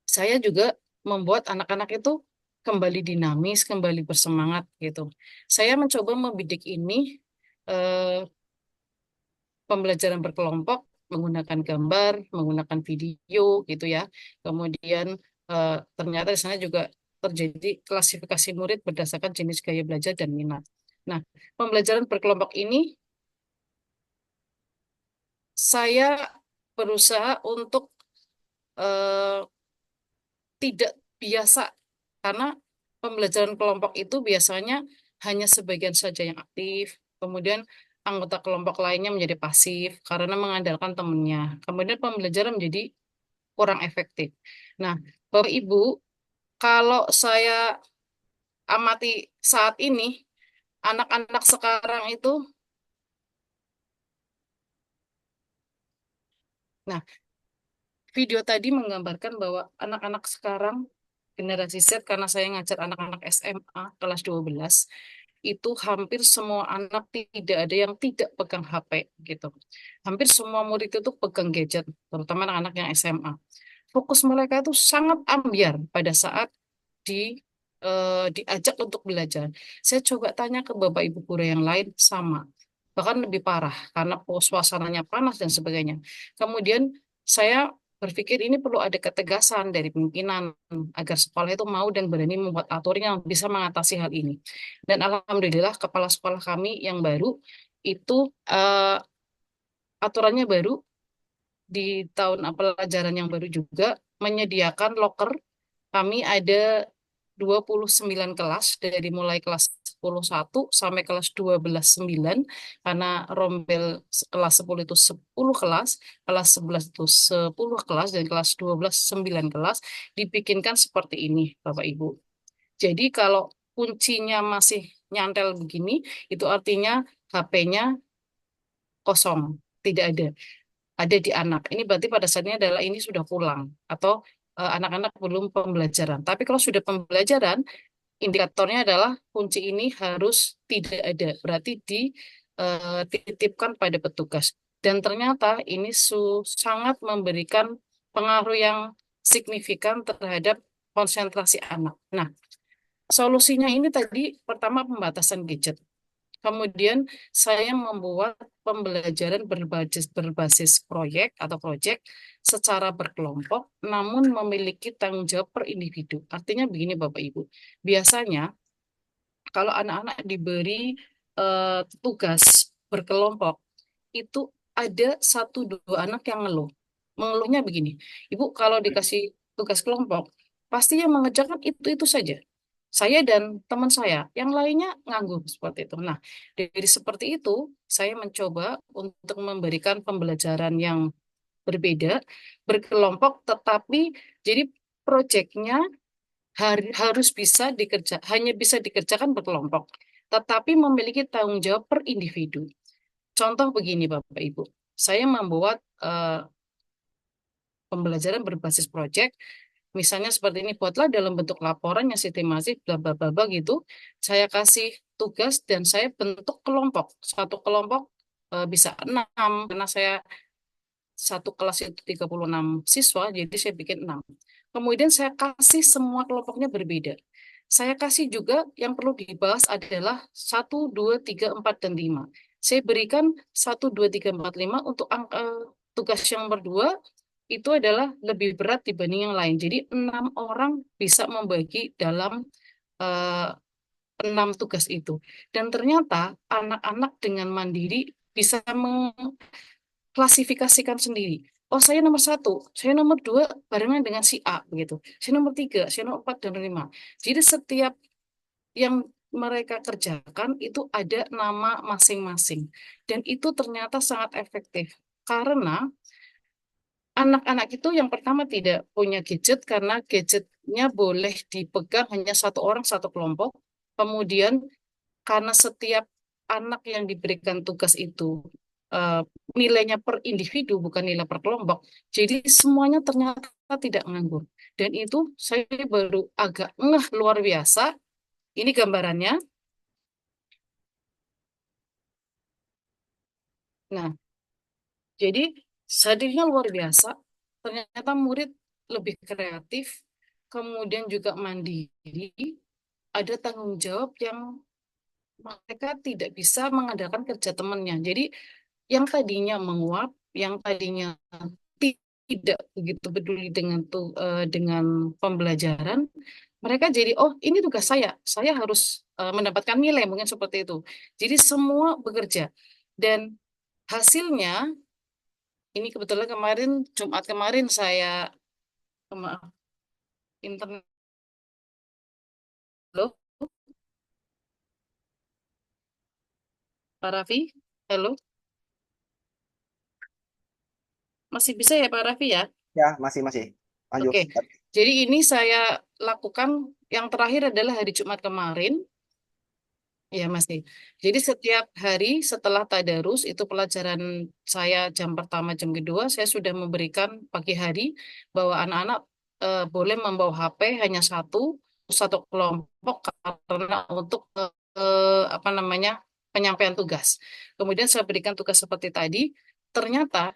Saya juga membuat anak-anak itu kembali dinamis, kembali bersemangat gitu. Saya mencoba membidik ini eh, pembelajaran berkelompok menggunakan gambar, menggunakan video gitu ya. Kemudian ternyata di sana juga terjadi klasifikasi murid berdasarkan jenis gaya belajar dan minat. Nah, pembelajaran berkelompok ini saya berusaha untuk eh, tidak biasa karena pembelajaran kelompok itu biasanya hanya sebagian saja yang aktif, kemudian anggota kelompok lainnya menjadi pasif karena mengandalkan temannya. Kemudian pembelajaran menjadi kurang efektif. Nah, Bapak Ibu, kalau saya amati saat ini, anak-anak sekarang itu, nah, video tadi menggambarkan bahwa anak-anak sekarang generasi Z karena saya ngajar anak-anak SMA kelas 12 itu hampir semua anak tidak ada yang tidak pegang HP gitu. Hampir semua murid itu pegang gadget, terutama anak-anak yang SMA. Fokus mereka itu sangat ambyar pada saat diajak untuk belajar. Saya coba tanya ke Bapak Ibu guru yang lain sama. Bahkan lebih parah karena suasananya panas dan sebagainya. Kemudian saya berpikir ini perlu ada ketegasan dari pimpinan agar sekolah itu mau dan berani membuat aturan yang bisa mengatasi hal ini. Dan alhamdulillah kepala sekolah kami yang baru itu aturannya baru di tahun pelajaran yang baru juga menyediakan loker. Kami ada 29 kelas dari mulai kelas 10.1 sampai kelas 12.9, karena rombel kelas 10 itu 10 kelas, kelas 11 itu 10 kelas, dan kelas 12 9 kelas, dibikinkan seperti ini, Bapak Ibu. Jadi kalau kuncinya masih nyantel begini, itu artinya HP-nya kosong, tidak ada. Ada di anak. Ini berarti pada saatnya adalah ini sudah pulang atau anak-anak belum pembelajaran. Tapi kalau sudah pembelajaran, indikatornya adalah kunci ini harus tidak ada. Berarti dititipkan pada petugas. Dan ternyata ini sangat memberikan pengaruh yang signifikan terhadap konsentrasi anak. Nah, solusinya ini tadi pertama pembatasan gadget. Kemudian saya membuat pembelajaran berbasis proyek atau proyek secara berkelompok, namun memiliki tanggung jawab per individu. Artinya begini Bapak Ibu, biasanya kalau anak-anak diberi tugas berkelompok, itu ada satu dua anak yang ngeluh. Mengeluhnya begini, Ibu kalau dikasih tugas kelompok, pasti yang mengerjakan itu saja. Saya dan teman saya, yang lainnya nganggur seperti itu. Nah, dari seperti itu, saya mencoba untuk memberikan pembelajaran yang berbeda, berkelompok, tetapi jadi proyeknya harus hanya bisa dikerjakan berkelompok, tetapi memiliki tanggung jawab per individu. Contoh begini, Bapak Ibu, saya membuat pembelajaran berbasis proyek. Misalnya seperti ini, buatlah dalam bentuk laporan yang sistematis, bla bla bla bla gitu. Saya kasih tugas dan saya bentuk kelompok. Satu kelompok bisa 6, karena saya satu kelas itu 36 siswa, jadi saya bikin 6. Kemudian saya kasih semua kelompoknya berbeda. Saya kasih juga yang perlu dibahas adalah 1, 2, 3, 4, dan 5. Saya berikan 1, 2, 3, 4, 5 untuk tugas yang berdua itu adalah lebih berat dibanding yang lain. Jadi 6 orang bisa membagi dalam 6 tugas itu. Dan ternyata anak-anak dengan mandiri bisa mengklasifikasikan sendiri. Oh, saya nomor 1, saya nomor 2 barengan dengan si A begitu. Saya nomor 3, saya nomor 4 dan 5. Jadi setiap yang mereka kerjakan itu ada nama masing-masing. Dan itu ternyata sangat efektif. Karena anak-anak itu yang pertama tidak punya gadget karena gadgetnya boleh dipegang hanya satu orang satu kelompok. Kemudian karena setiap anak yang diberikan tugas itu eh, nilainya per individu bukan nilai per kelompok. Jadi semuanya ternyata tidak nganggur. Dan itu saya baru agak ngeh luar biasa. Ini gambarannya. Nah, jadi hadirnya luar biasa. Ternyata murid lebih kreatif, kemudian juga mandiri, ada tanggung jawab yang mereka tidak bisa mengandalkan kerja temannya. Jadi yang tadinya menguap, yang tadinya tidak begitu peduli dengan pembelajaran, mereka jadi oh ini tugas saya harus mendapatkan nilai mungkin seperti itu. Jadi semua bekerja dan hasilnya ini kebetulan kemarin Jumat kemarin saya maaf internet loh Pak Raffi, halo masih bisa ya Pak Raffi ya? Ya, masih. Lanjut. Oke, jadi ini saya lakukan yang terakhir adalah hari Jumat kemarin. Ya, masih. Jadi setiap hari setelah tadarus, itu pelajaran saya jam pertama, jam kedua, saya sudah memberikan pagi hari bahwa anak-anak boleh membawa HP hanya satu kelompok karena untuk apa namanya penyampaian tugas. Kemudian saya berikan tugas seperti tadi, ternyata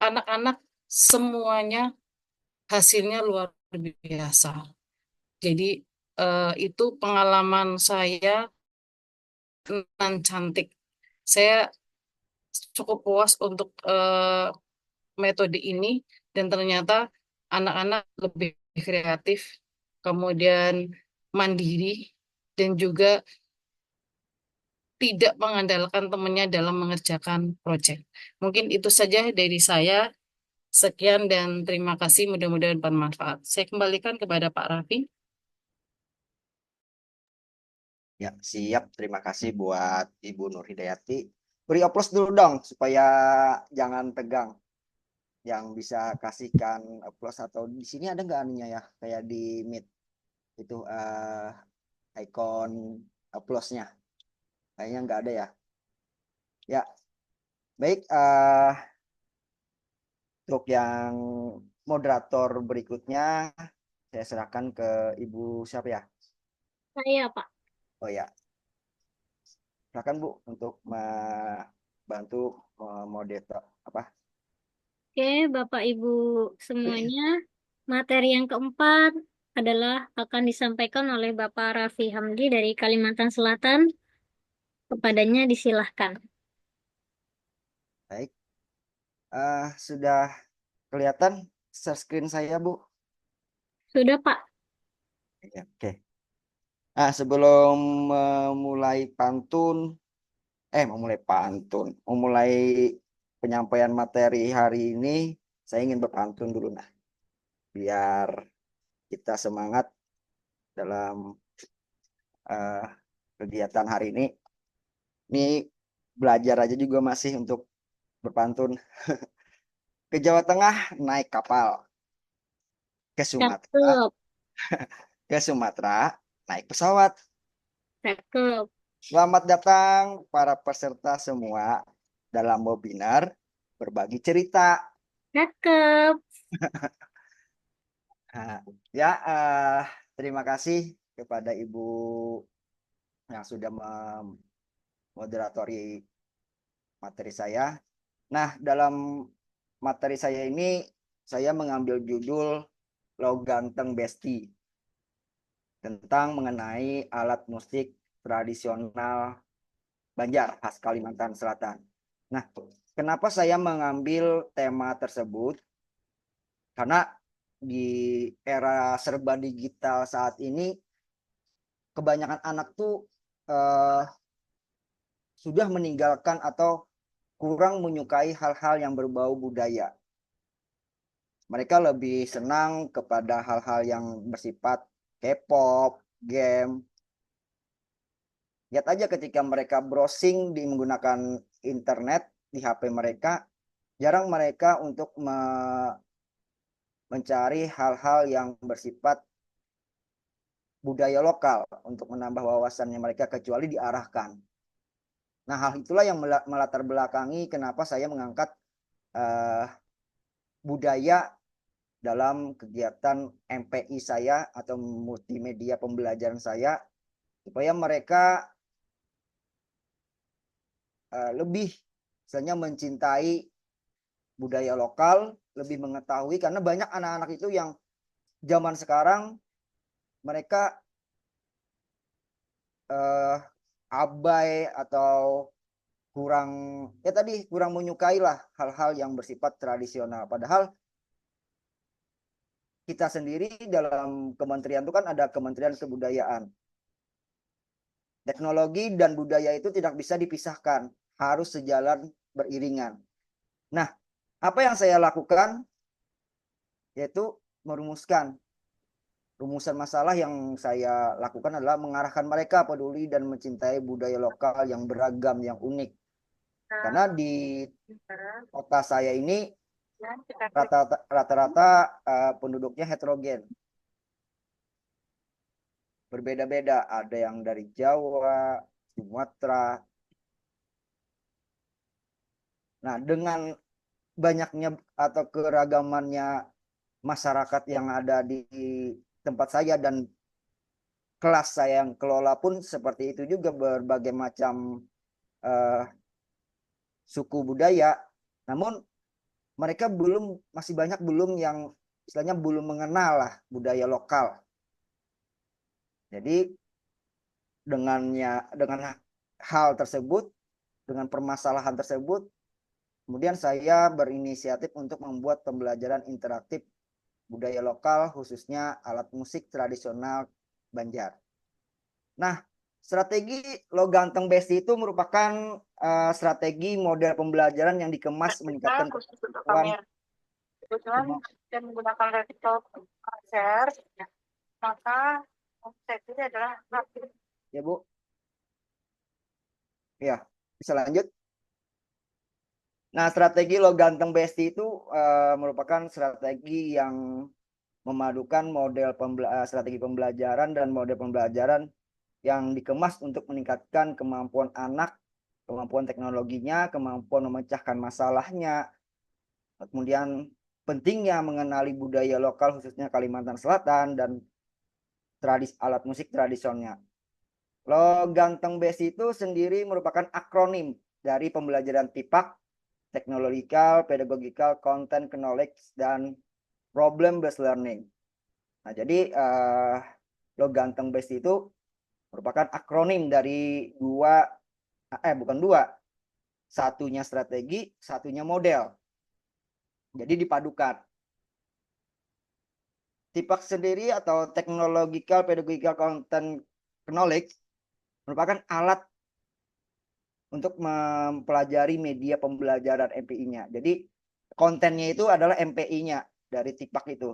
anak-anak semuanya hasilnya luar biasa. Jadi itu pengalaman saya nan cantik. Saya cukup puas untuk metode ini dan ternyata anak-anak lebih kreatif, kemudian mandiri dan juga tidak mengandalkan temannya dalam mengerjakan proyek. Mungkin itu saja dari saya. Sekian dan terima kasih. Mudah-mudahan bermanfaat. Saya kembalikan kepada Pak Raffi. Ya, siap. Terima kasih buat Ibu Nur Hidayati. Beri aplaus dulu dong supaya jangan tegang. Yang bisa kasihkan aplaus atau di sini ada nggak anunya ya? Kayak di Meet itu icon aplausnya. Kayaknya nggak ada ya. Ya, baik. Untuk yang moderator berikutnya, saya serahkan ke Ibu siapa ya? Saya, Pak. Oh ya, silakan Bu untuk membantu moderator apa? Oke, Bapak Ibu semuanya, materi yang keempat adalah akan disampaikan oleh Bapak Raffi Hamdi dari Kalimantan Selatan. Kepadanya disilahkan. Baik, sudah kelihatan share screen saya Bu? Sudah, Pak. Ya, oke. Nah, sebelum memulai memulai penyampaian materi hari ini, saya ingin berpantun dulu nah, biar kita semangat dalam kegiatan hari ini. Ini belajar aja juga masih untuk berpantun. Ke Jawa Tengah naik kapal, ke Sumatera, Cakep, ke Sumatera naik pesawat. cakep, Selamat datang para peserta semua dalam webinar berbagi cerita. cakep. Nah, ya, terima kasih kepada Ibu yang sudah memoderatori materi saya. Nah, dalam materi saya ini saya mengambil judul Lo Ganteng Besti tentang mengenai alat musik tradisional Banjar khas Kalimantan Selatan. Nah, kenapa saya mengambil tema tersebut? Karena di era serba digital saat ini kebanyakan anak tuh sudah meninggalkan atau kurang menyukai hal-hal yang berbau budaya. Mereka lebih senang kepada hal-hal yang bersifat K-pop, game. Lihat aja ketika mereka browsing menggunakan internet di HP mereka, jarang mereka untuk mencari hal-hal yang bersifat budaya lokal untuk menambah wawasannya mereka kecuali diarahkan. Nah, hal itulah yang melatar belakangi kenapa saya mengangkat budaya dalam kegiatan MPI saya atau multimedia pembelajaran saya, supaya mereka lebih misalnya mencintai budaya lokal, lebih mengetahui, karena banyak anak-anak itu yang zaman sekarang mereka abai atau kurang menyukai lah hal-hal yang bersifat tradisional. Padahal kita sendiri dalam kementerian itu kan ada Kementerian Kebudayaan. Teknologi dan budaya itu tidak bisa dipisahkan, harus sejalan beriringan. Nah, apa yang saya lakukan yaitu merumuskan rumusan masalah. Yang saya lakukan adalah mengarahkan mereka peduli dan mencintai budaya lokal yang beragam, yang unik. Karena di kota saya ini rata-rata penduduknya heterogen, berbeda-beda. Ada yang dari Jawa, Sumatera. Nah, dengan banyaknya atau keragamannya masyarakat yang ada di tempat saya dan kelas saya yang kelola pun seperti itu juga, berbagai macam suku budaya. Namun mereka masih banyak yang istilahnya belum mengenal lah budaya lokal. Jadi dengan hal tersebut, dengan permasalahan tersebut, kemudian saya berinisiatif untuk membuat pembelajaran interaktif budaya lokal, khususnya alat musik tradisional Banjar. Nah, strategi Lo Ganteng Besti itu merupakan strategi model pembelajaran yang dikemas meningkatkan kemampuan dan menggunakan laptop share, maka saya ini adalah ya Bu. Ya, bisa lanjut. Nah, strategi Lo Ganteng Besti itu merupakan strategi yang memadukan strategi pembelajaran dan model pembelajaran yang dikemas untuk meningkatkan kemampuan anak, kemampuan teknologinya, kemampuan memecahkan masalahnya, kemudian pentingnya mengenali budaya lokal khususnya Kalimantan Selatan dan alat musik tradisionalnya. Lo Ganteng Besti itu sendiri merupakan akronim dari pembelajaran TIPAK, Technological, Pedagogical, Content, Knowledge, dan Problem Based Learning. Nah, jadi Lo Ganteng Besti itu merupakan akronim dari bukan dua, satunya strategi, satunya model. Jadi dipadukan. TIPAK sendiri atau Technological, Pedagogical, Content, Knowledge merupakan alat untuk mempelajari media pembelajaran MPI-nya. Jadi kontennya itu adalah MPI-nya dari TIPAK itu.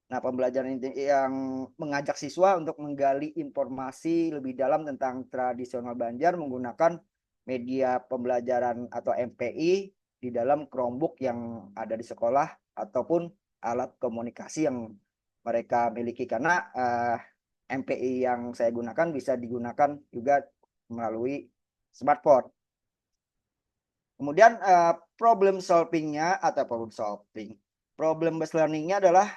Nah, pembelajaran yang mengajak siswa untuk menggali informasi lebih dalam tentang tradisional Banjar menggunakan media pembelajaran atau MPI di dalam Chromebook yang ada di sekolah ataupun alat komunikasi yang mereka miliki. Karena MPI yang saya gunakan bisa digunakan juga melalui smartphone. Kemudian problem based learning-nya adalah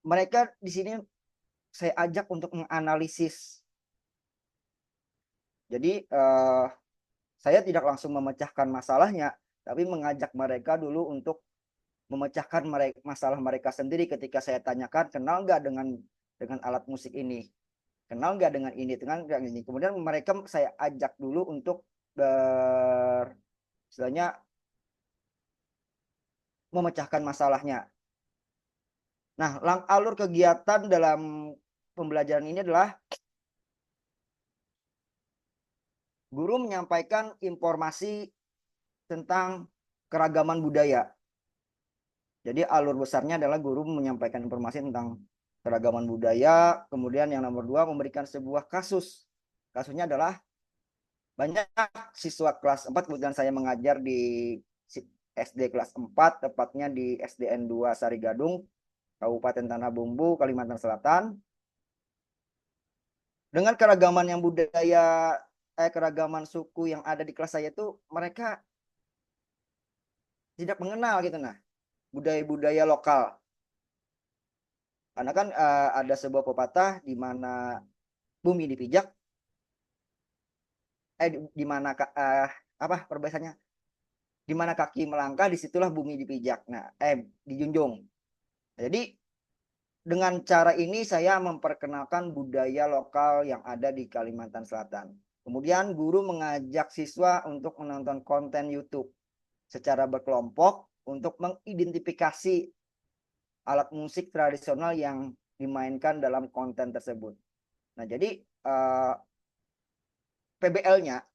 mereka di sini saya ajak untuk menganalisis. Jadi saya tidak langsung memecahkan masalahnya, tapi mengajak mereka dulu untuk memecahkan masalah mereka sendiri. Ketika saya tanyakan, kenal nggak dengan alat musik ini, kenal nggak dengan ini, kemudian mereka saya ajak dulu untuk istilahnya memecahkan masalahnya. Nah, alur kegiatan dalam pembelajaran ini adalah guru menyampaikan informasi tentang keragaman budaya. Jadi alur besarnya adalah guru menyampaikan informasi tentang keragaman budaya. Kemudian yang nomor 2 memberikan sebuah kasus. Kasusnya adalah banyak siswa kelas 4, kemudian saya mengajar di SD kelas 4, tepatnya di SDN 2 Sarigadung, Kabupaten Tanah Bumbu, Kalimantan Selatan. Dengan keragaman yang keragaman suku yang ada di kelas saya itu, mereka tidak mengenal gitu budaya-budaya lokal. Karena kan ada sebuah pepatah di mana bumi dipijak, di mana perbedaannya? Di mana kaki melangkah, disitulah bumi dipijak. Dijunjung. Jadi dengan cara ini saya memperkenalkan budaya lokal yang ada di Kalimantan Selatan. Kemudian guru mengajak siswa untuk menonton konten YouTube secara berkelompok untuk mengidentifikasi alat musik tradisional yang dimainkan dalam konten tersebut. Nah, jadi PBL-nya,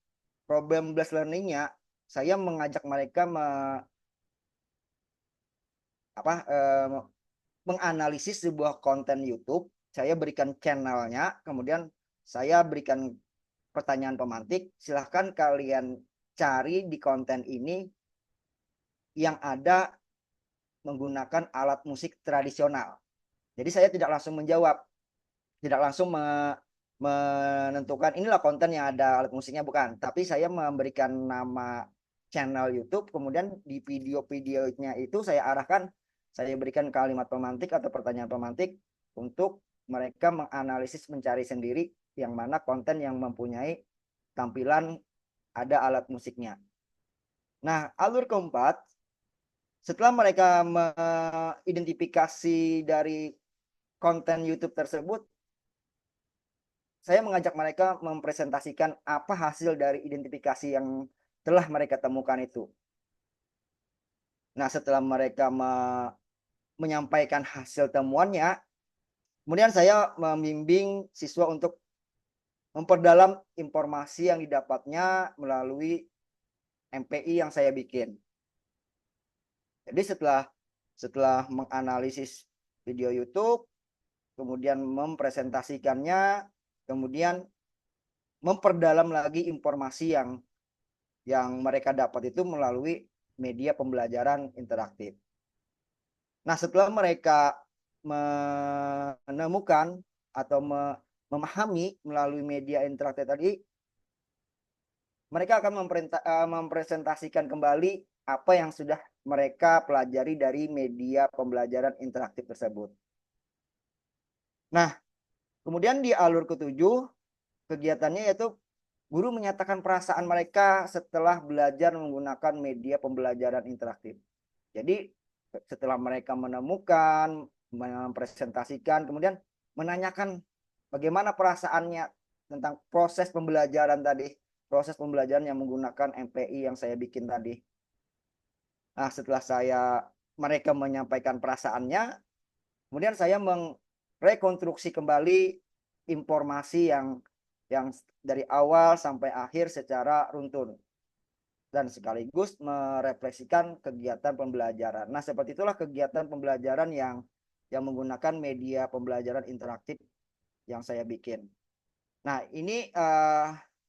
problem based learning-nya, saya mengajak mereka menganalisis sebuah konten YouTube. Saya berikan channelnya, kemudian saya berikan pertanyaan pemantik. Silahkan kalian cari di konten ini yang ada menggunakan alat musik tradisional. Jadi saya tidak langsung menjawab, tidak langsung menentukan inilah konten yang ada alat musiknya, bukan. Tapi saya memberikan nama channel YouTube, kemudian di video-videonya itu saya arahkan, saya berikan kalimat pemantik atau pertanyaan pemantik untuk mereka menganalisis, mencari sendiri yang mana konten yang mempunyai tampilan ada alat musiknya. Nah, alur keempat, setelah mereka mengidentifikasi dari konten YouTube tersebut, saya mengajak mereka mempresentasikan apa hasil dari identifikasi yang telah mereka temukan itu. Nah, setelah mereka menyampaikan hasil temuannya, kemudian saya membimbing siswa untuk memperdalam informasi yang didapatnya melalui MPI yang saya bikin. Jadi setelah menganalisis video YouTube, kemudian mempresentasikannya, kemudian memperdalam lagi informasi yang mereka dapat itu melalui media pembelajaran interaktif. Nah, setelah mereka menemukan atau memahami melalui media interaktif tadi, mereka akan mempresentasikan kembali apa yang sudah mereka pelajari dari media pembelajaran interaktif tersebut. Nah, kemudian di alur ketujuh, kegiatannya yaitu guru menyatakan perasaan mereka setelah belajar menggunakan media pembelajaran interaktif. Jadi, setelah mereka menemukan, mempresentasikan, kemudian menanyakan bagaimana perasaannya tentang proses pembelajaran tadi, proses pembelajaran yang menggunakan MPI yang saya bikin tadi. Nah, setelah mereka menyampaikan perasaannya, kemudian saya merekonstruksi kembali informasi yang dari awal sampai akhir secara runtun dan sekaligus merefleksikan kegiatan pembelajaran. Nah, seperti itulah kegiatan pembelajaran yang menggunakan media pembelajaran interaktif yang saya bikin. Nah, ini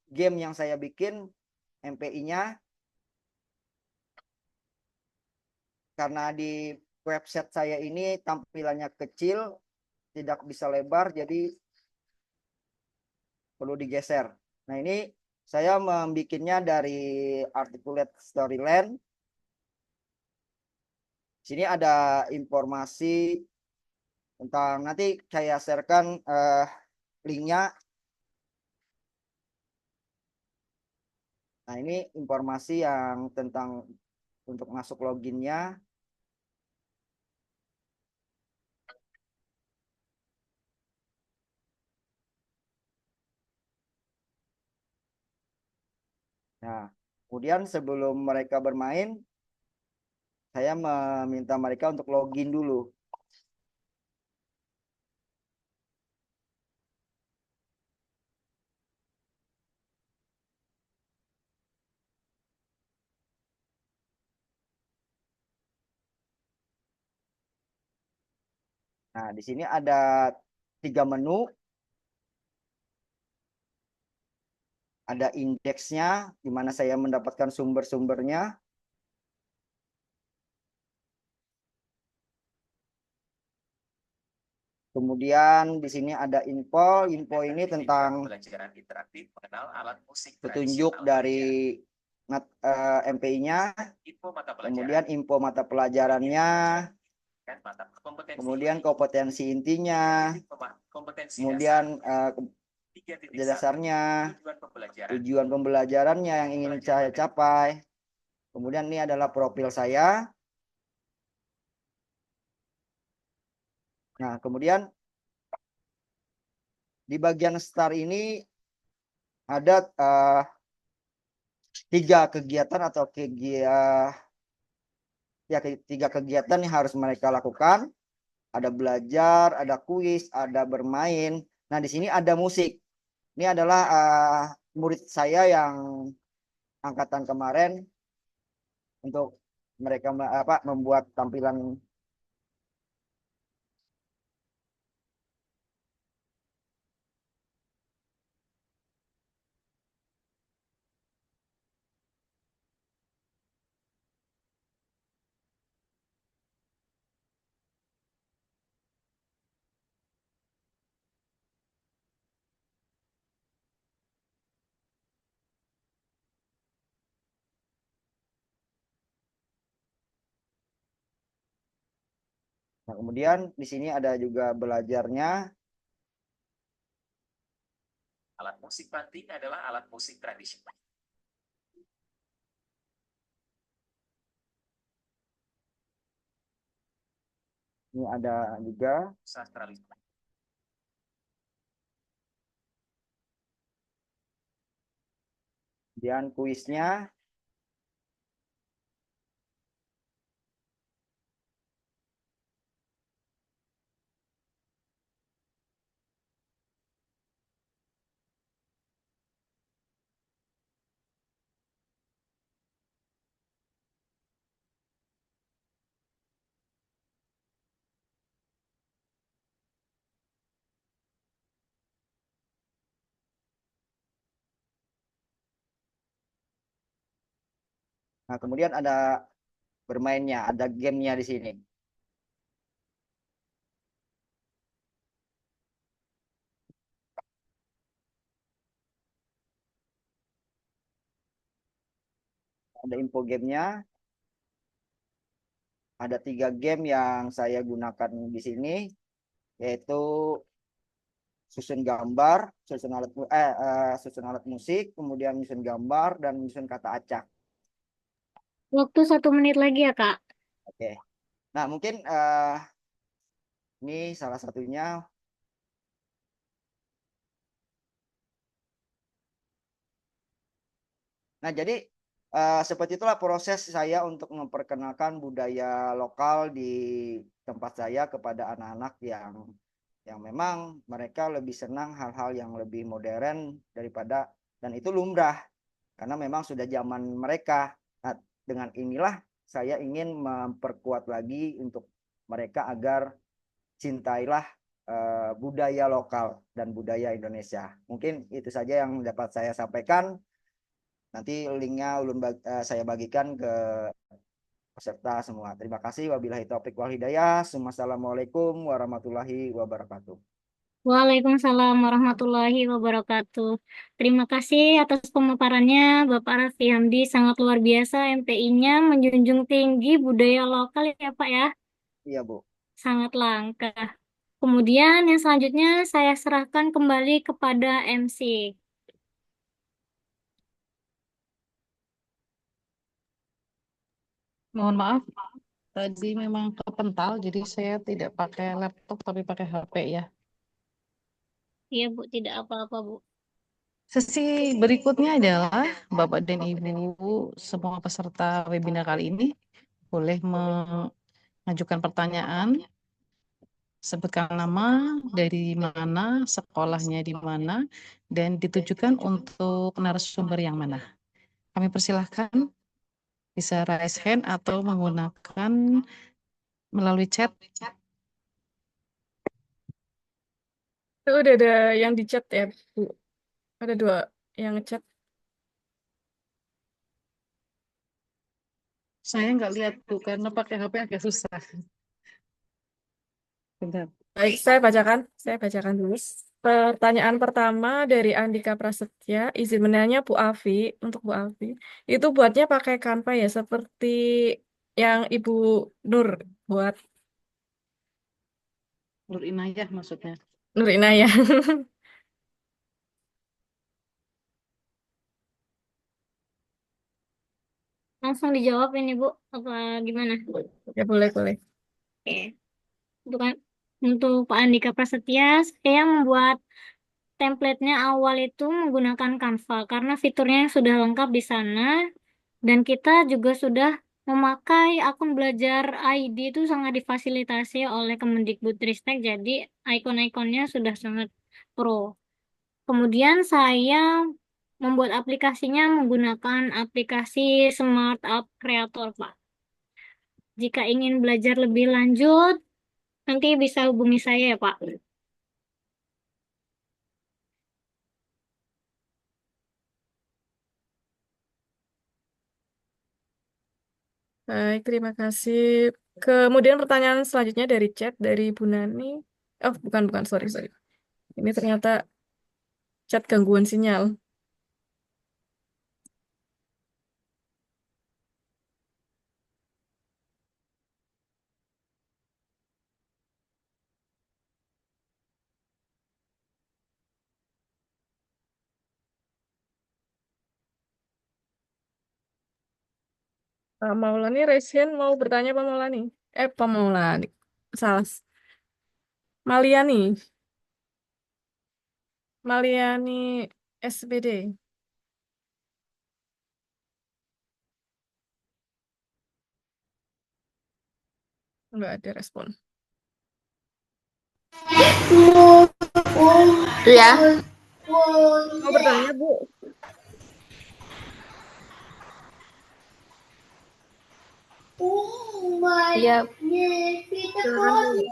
game yang saya bikin MPI-nya, karena di website saya ini tampilannya kecil, tidak bisa lebar, jadi perlu digeser. Nah, ini saya membikinnya dari Articulate Storyland. Sini ada informasi tentang, nanti saya sharekan linknya. Nah, ini informasi yang tentang untuk masuk loginnya. Nah, kemudian sebelum mereka bermain, saya meminta mereka untuk login dulu. Nah, di sini ada 3 menu. Ada indeksnya, di mana saya mendapatkan sumber-sumbernya. Kemudian di sini ada info. Info ini tentang petunjuk dari MPI-nya. Kemudian info mata pelajarannya. Kemudian kompetensi intinya. Kemudian dasarnya, tujuan pembelajarannya yang ingin saya capai. Kemudian ini adalah profil saya. Nah, kemudian di bagian start ini ada 3 kegiatan atau tiga kegiatan yang harus mereka lakukan. Ada belajar, ada kuis, ada bermain. Nah, di sini ada musik. Ini adalah murid saya yang angkatan kemarin untuk mereka membuat tampilan. Nah, kemudian di sini ada juga belajarnya. Alat musik banting adalah alat musik tradisional. Ini ada juga Sastralisme. kemudian kuisnya. Nah, kemudian ada bermainnya, ada gamenya di sini. Ada info gamenya. Ada 3 game yang saya gunakan di sini, yaitu susun gambar, susun alat musik, kemudian susun gambar dan susun kata acak. Waktu 1 menit lagi ya, Kak. Oke. Nah, mungkin ini salah satunya. Nah, jadi seperti itulah proses saya untuk memperkenalkan budaya lokal di tempat saya kepada anak-anak yang memang mereka lebih senang hal-hal yang lebih modern daripada, dan itu lumrah karena memang sudah zaman mereka. Nah, dengan inilah saya ingin memperkuat lagi untuk mereka agar cintailah budaya lokal dan budaya Indonesia. Mungkin itu saja yang dapat saya sampaikan. Nanti linknya saya bagikan ke peserta semua. Terima kasih. Wabillahi taufiq wal hidayah. Assalamualaikum warahmatullahi wabarakatuh. Waalaikumsalam warahmatullahi wabarakatuh. Terima kasih atas pemaparannya, Bapak Raffi Hamdi. Sangat luar biasa MPI-nya menjunjung tinggi budaya lokal ya, Pak ya. Iya, Bu. Sangat langka. Kemudian yang selanjutnya saya serahkan kembali kepada MC. Mohon maaf, tadi memang kepental, jadi saya tidak pakai laptop tapi pakai HP ya. Iya, Bu, tidak apa-apa, Bu. Sesi berikutnya adalah Bapak dan Ibu semua peserta webinar kali ini boleh mengajukan pertanyaan, sebutkan nama, dari mana, sekolahnya di mana, dan ditujukan untuk narasumber yang mana. Kami persilahkan bisa raise hand atau menggunakan melalui chat. Udah ada yang di chat ya, Bu. Ada 2 yang ngechat. Saya nggak lihat tuh karena pakai HP agak susah. Bentar. Baik, saya bacakan dulu. Pertanyaan pertama dari Andika Prasetya, izin menanya Bu Afi, untuk Bu Afi, itu buatnya pakai Canva ya, seperti yang Ibu Nur buat. Nur Inayah maksudnya. Nur Inayah. Langsung dijawab ini, Bu. Apa gimana? Ya, boleh. Oke. Untuk Pak Andika Prasetya, saya membuat template-nya awal itu menggunakan Canva karena fiturnya sudah lengkap di sana dan kita juga sudah memakai akun belajar ID itu sangat difasilitasi oleh Kemendikbudristek, jadi ikon-ikonnya sudah sangat pro. Kemudian saya membuat aplikasinya menggunakan aplikasi Smart App Creator, Pak. Jika ingin belajar lebih lanjut, nanti bisa hubungi saya ya, Pak. Baik, terima kasih. Kemudian pertanyaan selanjutnya dari chat dari Bu Nani. Oh, bukan, sorry. Ini ternyata chat gangguan sinyal. Pak Maulani, Resen mau bertanya Pak Maulani. Pak Maulani. Salah. Maliani SPD. Enggak ada respon. Ya. Mau bertanya, Bu? Ya. Silakan, Bu.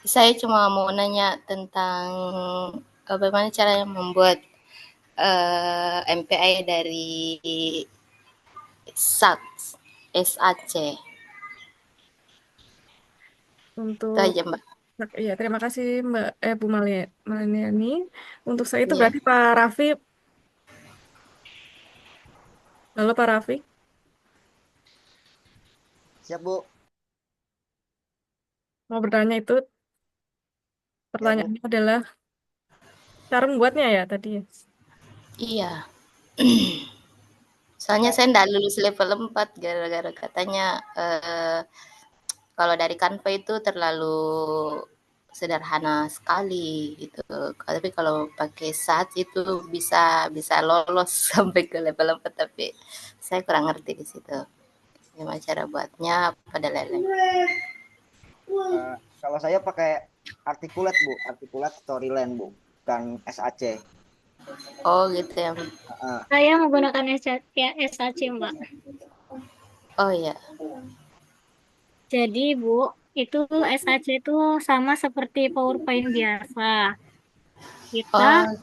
Saya cuma mau nanya tentang bagaimana caranya membuat MPI dari SAC. SAC. Itu Untuk aja, Mbak. iya, terima kasih Mbak Bu Maliani. Untuk saya itu Iya. berarti Pak Raffi. Halo Pak Raffi. Siap, Bu. Mau bertanya itu Ya, Bu. pertanyaannya adalah cara membuatnya ya tadi. Iya. Soalnya saya nggak lulus level 4 gara-gara katanya kalau dari Canva itu terlalu sederhana sekali gitu. Tapi kalau pakai SAT itu bisa bisa lolos sampai ke level 4 tapi saya kurang ngerti di situ. Gimana cara buatnya pada lain-lain. Kalau saya pakai articulate, Bu. Articulate Storyline, Bu. Bukan SAC. Oh gitu ya. Saya menggunakan SAC, Mbak. Oh iya. Jadi, Bu, itu SAC itu sama seperti PowerPoint biasa. Kita Oh,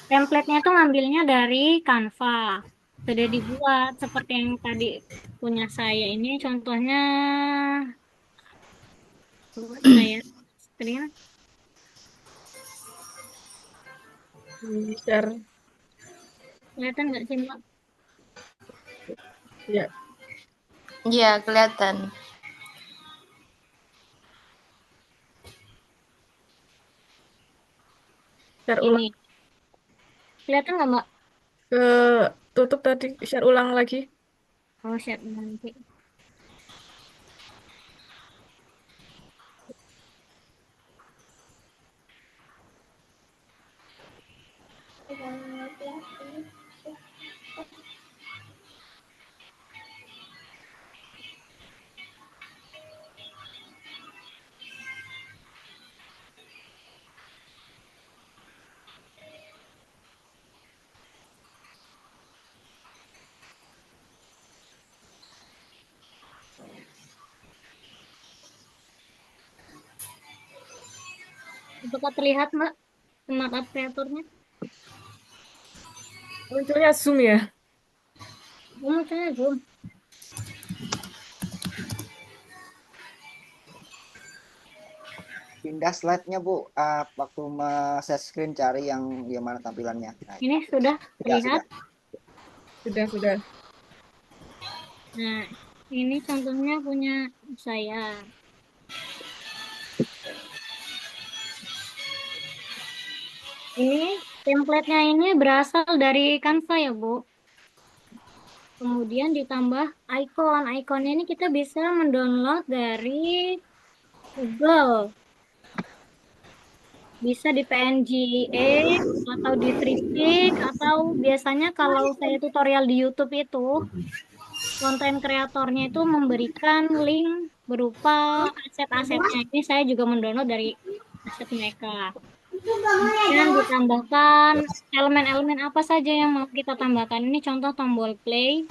template-nya itu ngambilnya dari Canva. Sudah dibuat seperti yang tadi punya saya ini. Contohnya, coba saya screen. Share. Kelihatan nggak sih, Mbak? Ya, iya kelihatan. share ulang Ini. Kelihatan nggak, Mbak? ke tutup tadi, share ulang lagi. Oh, share nanti. Apakah terlihat, Mbak, smart app kreatornya? Munculnya Zoom ya. Munculnya Zoom. Pindah slide-nya, Bu. Waktu share screen cari yang gimana tampilannya. Nah, Ini sudah terlihat. Sudah. Nah, ini contohnya punya saya. Ini template-nya ini berasal dari Canva ya, Bu. Kemudian ditambah icon. Iconnya ini kita bisa mendownload dari Google. Bisa di PNG atau di Free atau biasanya kalau saya tutorial di YouTube itu konten kreatornya itu memberikan link berupa aset-asetnya. Ini saya juga mendownload dari aset mereka. Dan ditambahkan elemen-elemen apa saja yang mau kita tambahkan. Ini contoh tombol play.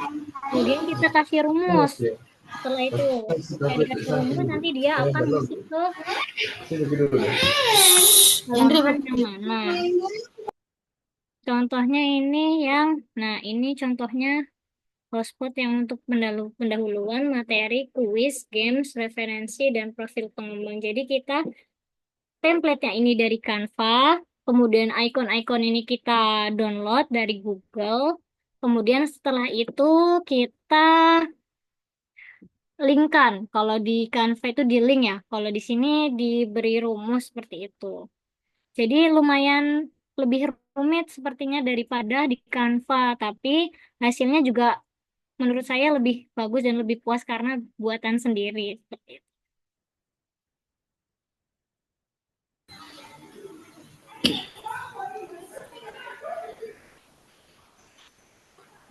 Kemudian kita kasih rumus. Setelah itu saya dikasih rumus, nanti dia akan masuk ke halaman yang mana. Contohnya ini nah ini contohnya hotspot yang untuk pendahuluan materi, kuis, games, referensi, dan profil pengembang. Jadi kita template-nya ini dari Canva, kemudian icon-icon ini kita download dari Google, kemudian setelah itu kita linkkan. Kalau di Canva itu di link ya, kalau di sini diberi rumus seperti itu. Jadi lumayan lebih rumit sepertinya daripada di Canva, tapi hasilnya juga menurut saya lebih bagus dan lebih puas karena buatan sendiri seperti itu.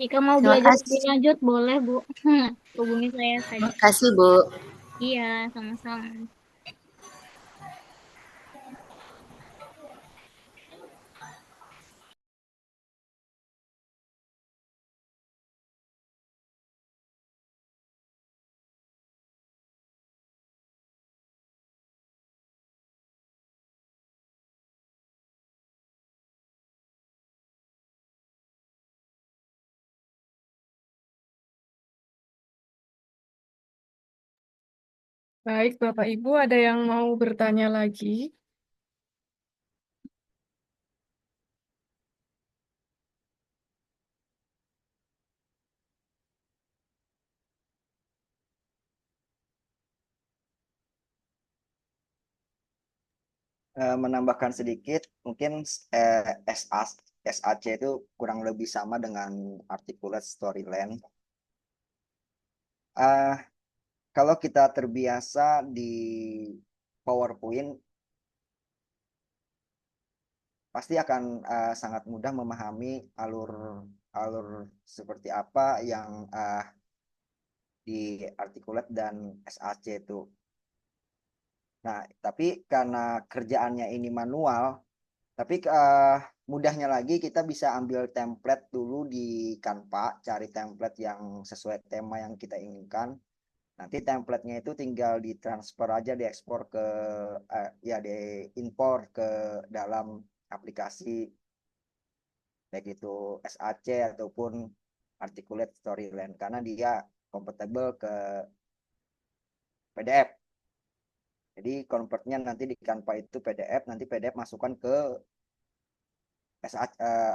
Jika mau Terima belajar lebih kasih. lanjut, boleh, Bu. Hubungi saya saja. Terima kasih, Bu. Iya, sama-sama. Baik, Bapak Ibu, ada yang mau bertanya lagi? Menambahkan sedikit, mungkin SAC itu kurang lebih sama dengan articulate storyline. Kalau kita terbiasa di PowerPoint, pasti akan sangat mudah memahami alur seperti apa yang di articulate dan SAC itu. Nah, tapi karena kerjaannya ini manual, tapi mudahnya lagi kita bisa ambil template dulu di Canva, cari template yang sesuai tema yang kita inginkan. Nanti templatenya itu tinggal ditransfer aja, diekspor ke ya diimpor ke dalam aplikasi, baik itu SAC ataupun articulate storyline, karena dia compatible ke PDF. Jadi convertnya nanti di Canva itu PDF, nanti PDF masukkan ke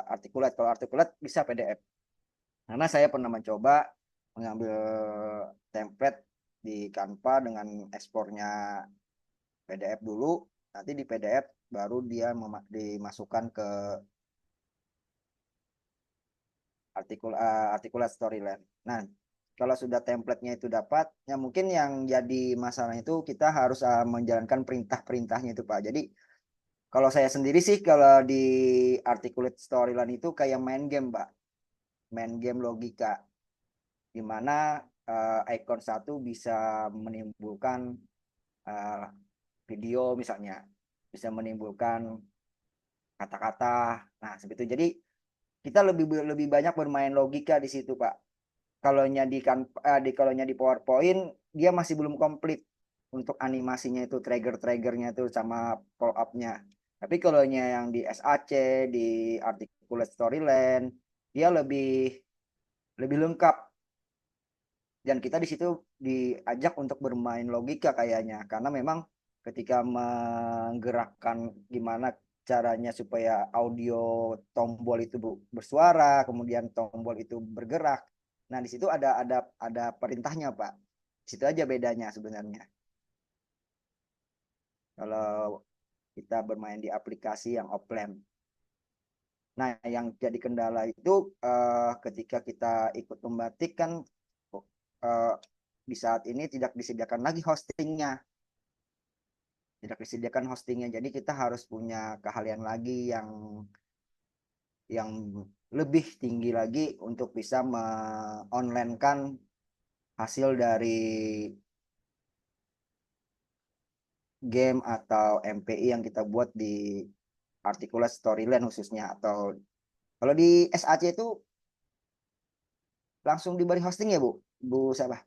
articulate. Kalau articulate bisa PDF. Karena saya pernah mencoba mengambil template di Canva dengan ekspornya PDF dulu, nanti di PDF baru dia dimasukkan ke articulate storyline. Nah, kalau sudah templatenya itu dapat, ya mungkin yang jadi masalah itu kita harus menjalankan perintah-perintahnya itu, Pak. Jadi kalau saya sendiri sih kalau di articulate storyline itu kayak main game, Pak. Main game logika, di mana icon satu bisa menimbulkan video misalnya, bisa menimbulkan kata-kata. Nah, seperti itu. Jadi kita lebih banyak bermain logika di situ, Pak. Kalaunya di PowerPoint dia masih belum komplit untuk animasinya itu, triggernya itu sama follow up-nya. Tapi kalau yang di SAC, di articulate storyline, dia lebih lengkap. Dan kita di situ diajak untuk bermain logika kayaknya, karena memang ketika menggerakkan gimana caranya supaya audio tombol itu bersuara, kemudian tombol itu bergerak. Nah, di situ ada perintahnya, Pak. Di situ aja bedanya sebenarnya. Kalau kita bermain di aplikasi yang offline. Nah, yang jadi kendala itu ketika kita ikut membatik kan di saat ini tidak disediakan lagi hostingnya. Jadi kita harus punya keahlian lagi yang lebih tinggi lagi untuk bisa me-online-kan hasil dari game atau MPI yang kita buat di articulate storyline khususnya. Atau kalau di SAC itu langsung diberi hosting ya, Bu siapa?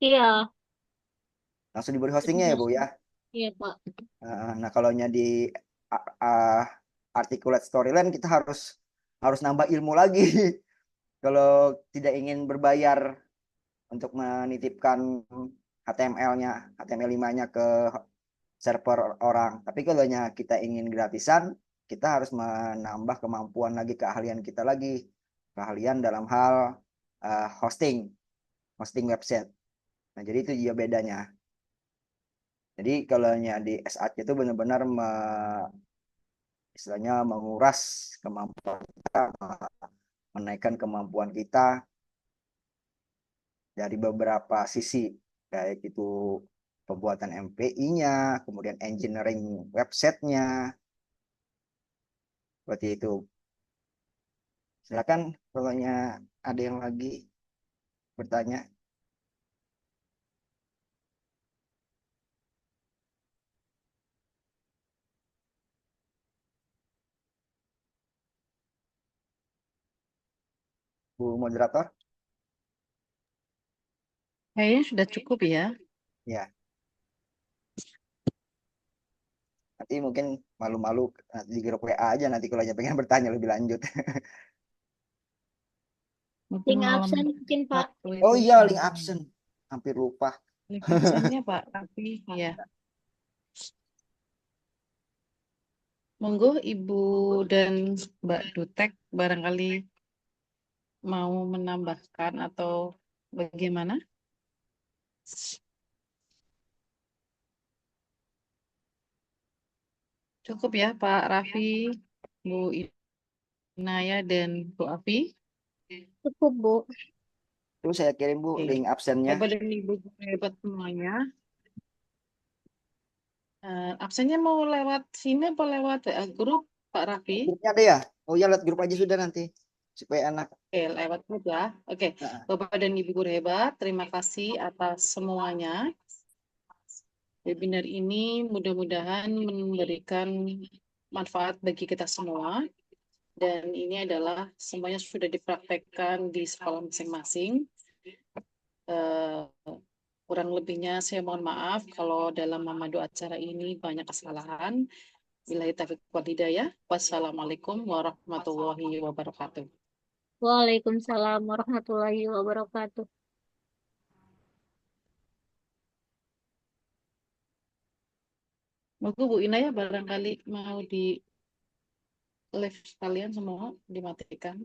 Iya, Langsung diberi hostingnya ya, Bu ya. iya Pak. Nah, kalau di articulate storyline kita harus nambah ilmu lagi. Kalau tidak ingin berbayar untuk menitipkan HTML5-nya ke server orang. Tapi kalau kita ingin gratisan, kita harus menambah kemampuan lagi, keahlian kita lagi. Keahlian dalam hal hosting website. Nah, jadi itu juga bedanya. Jadi kalau di SAC itu benar-benar istilahnya menguras kemampuan kita, menaikkan kemampuan kita dari beberapa sisi, baik itu pembuatan MPI-nya, kemudian engineering website-nya, seperti itu. Silakan kalau ada yang lagi bertanya. Bu moderator? Kayaknya sudah cukup ya. Ya. Nanti mungkin malu-malu di grup WA aja nanti kalau pengen bertanya lebih lanjut. Mungkin Link malam absen mungkin Pak. Sabtu Oh itu iya, saya link absen. Hampir lupa. Live absennya Pak Raffi, ya. Monggo Ibu dan Mbak Dutek barangkali mau menambahkan atau bagaimana? Cukup ya Pak Raffi, Bu Inaya dan Bu Afi. Cukup, Bu. Terus saya kirim Bu Oke. link absennya. Bapak dan Ibu hebat semuanya. Absennya mau lewat sini apa lewat grup Pak Raffi? Grupnya ada ya? Oh ya, lewat grup aja sudah nanti supaya enak. Oke, lewat grup ya. Oke, Nah, Bapak dan Ibu guru hebat, terima kasih atas semuanya. Webinar ini mudah-mudahan memberikan manfaat bagi kita semua. Dan ini adalah semuanya sudah dipraktekkan di sekolah masing-masing. Kurang lebihnya saya mohon maaf kalau dalam memandu acara ini banyak kesalahan. Billahi taufiq wal hidayah. Wassalamualaikum warahmatullahi wabarakatuh. Waalaikumsalam warahmatullahi wabarakatuh. Monggo Bu Inaya barangkali mau di live kalian semua dimatikan.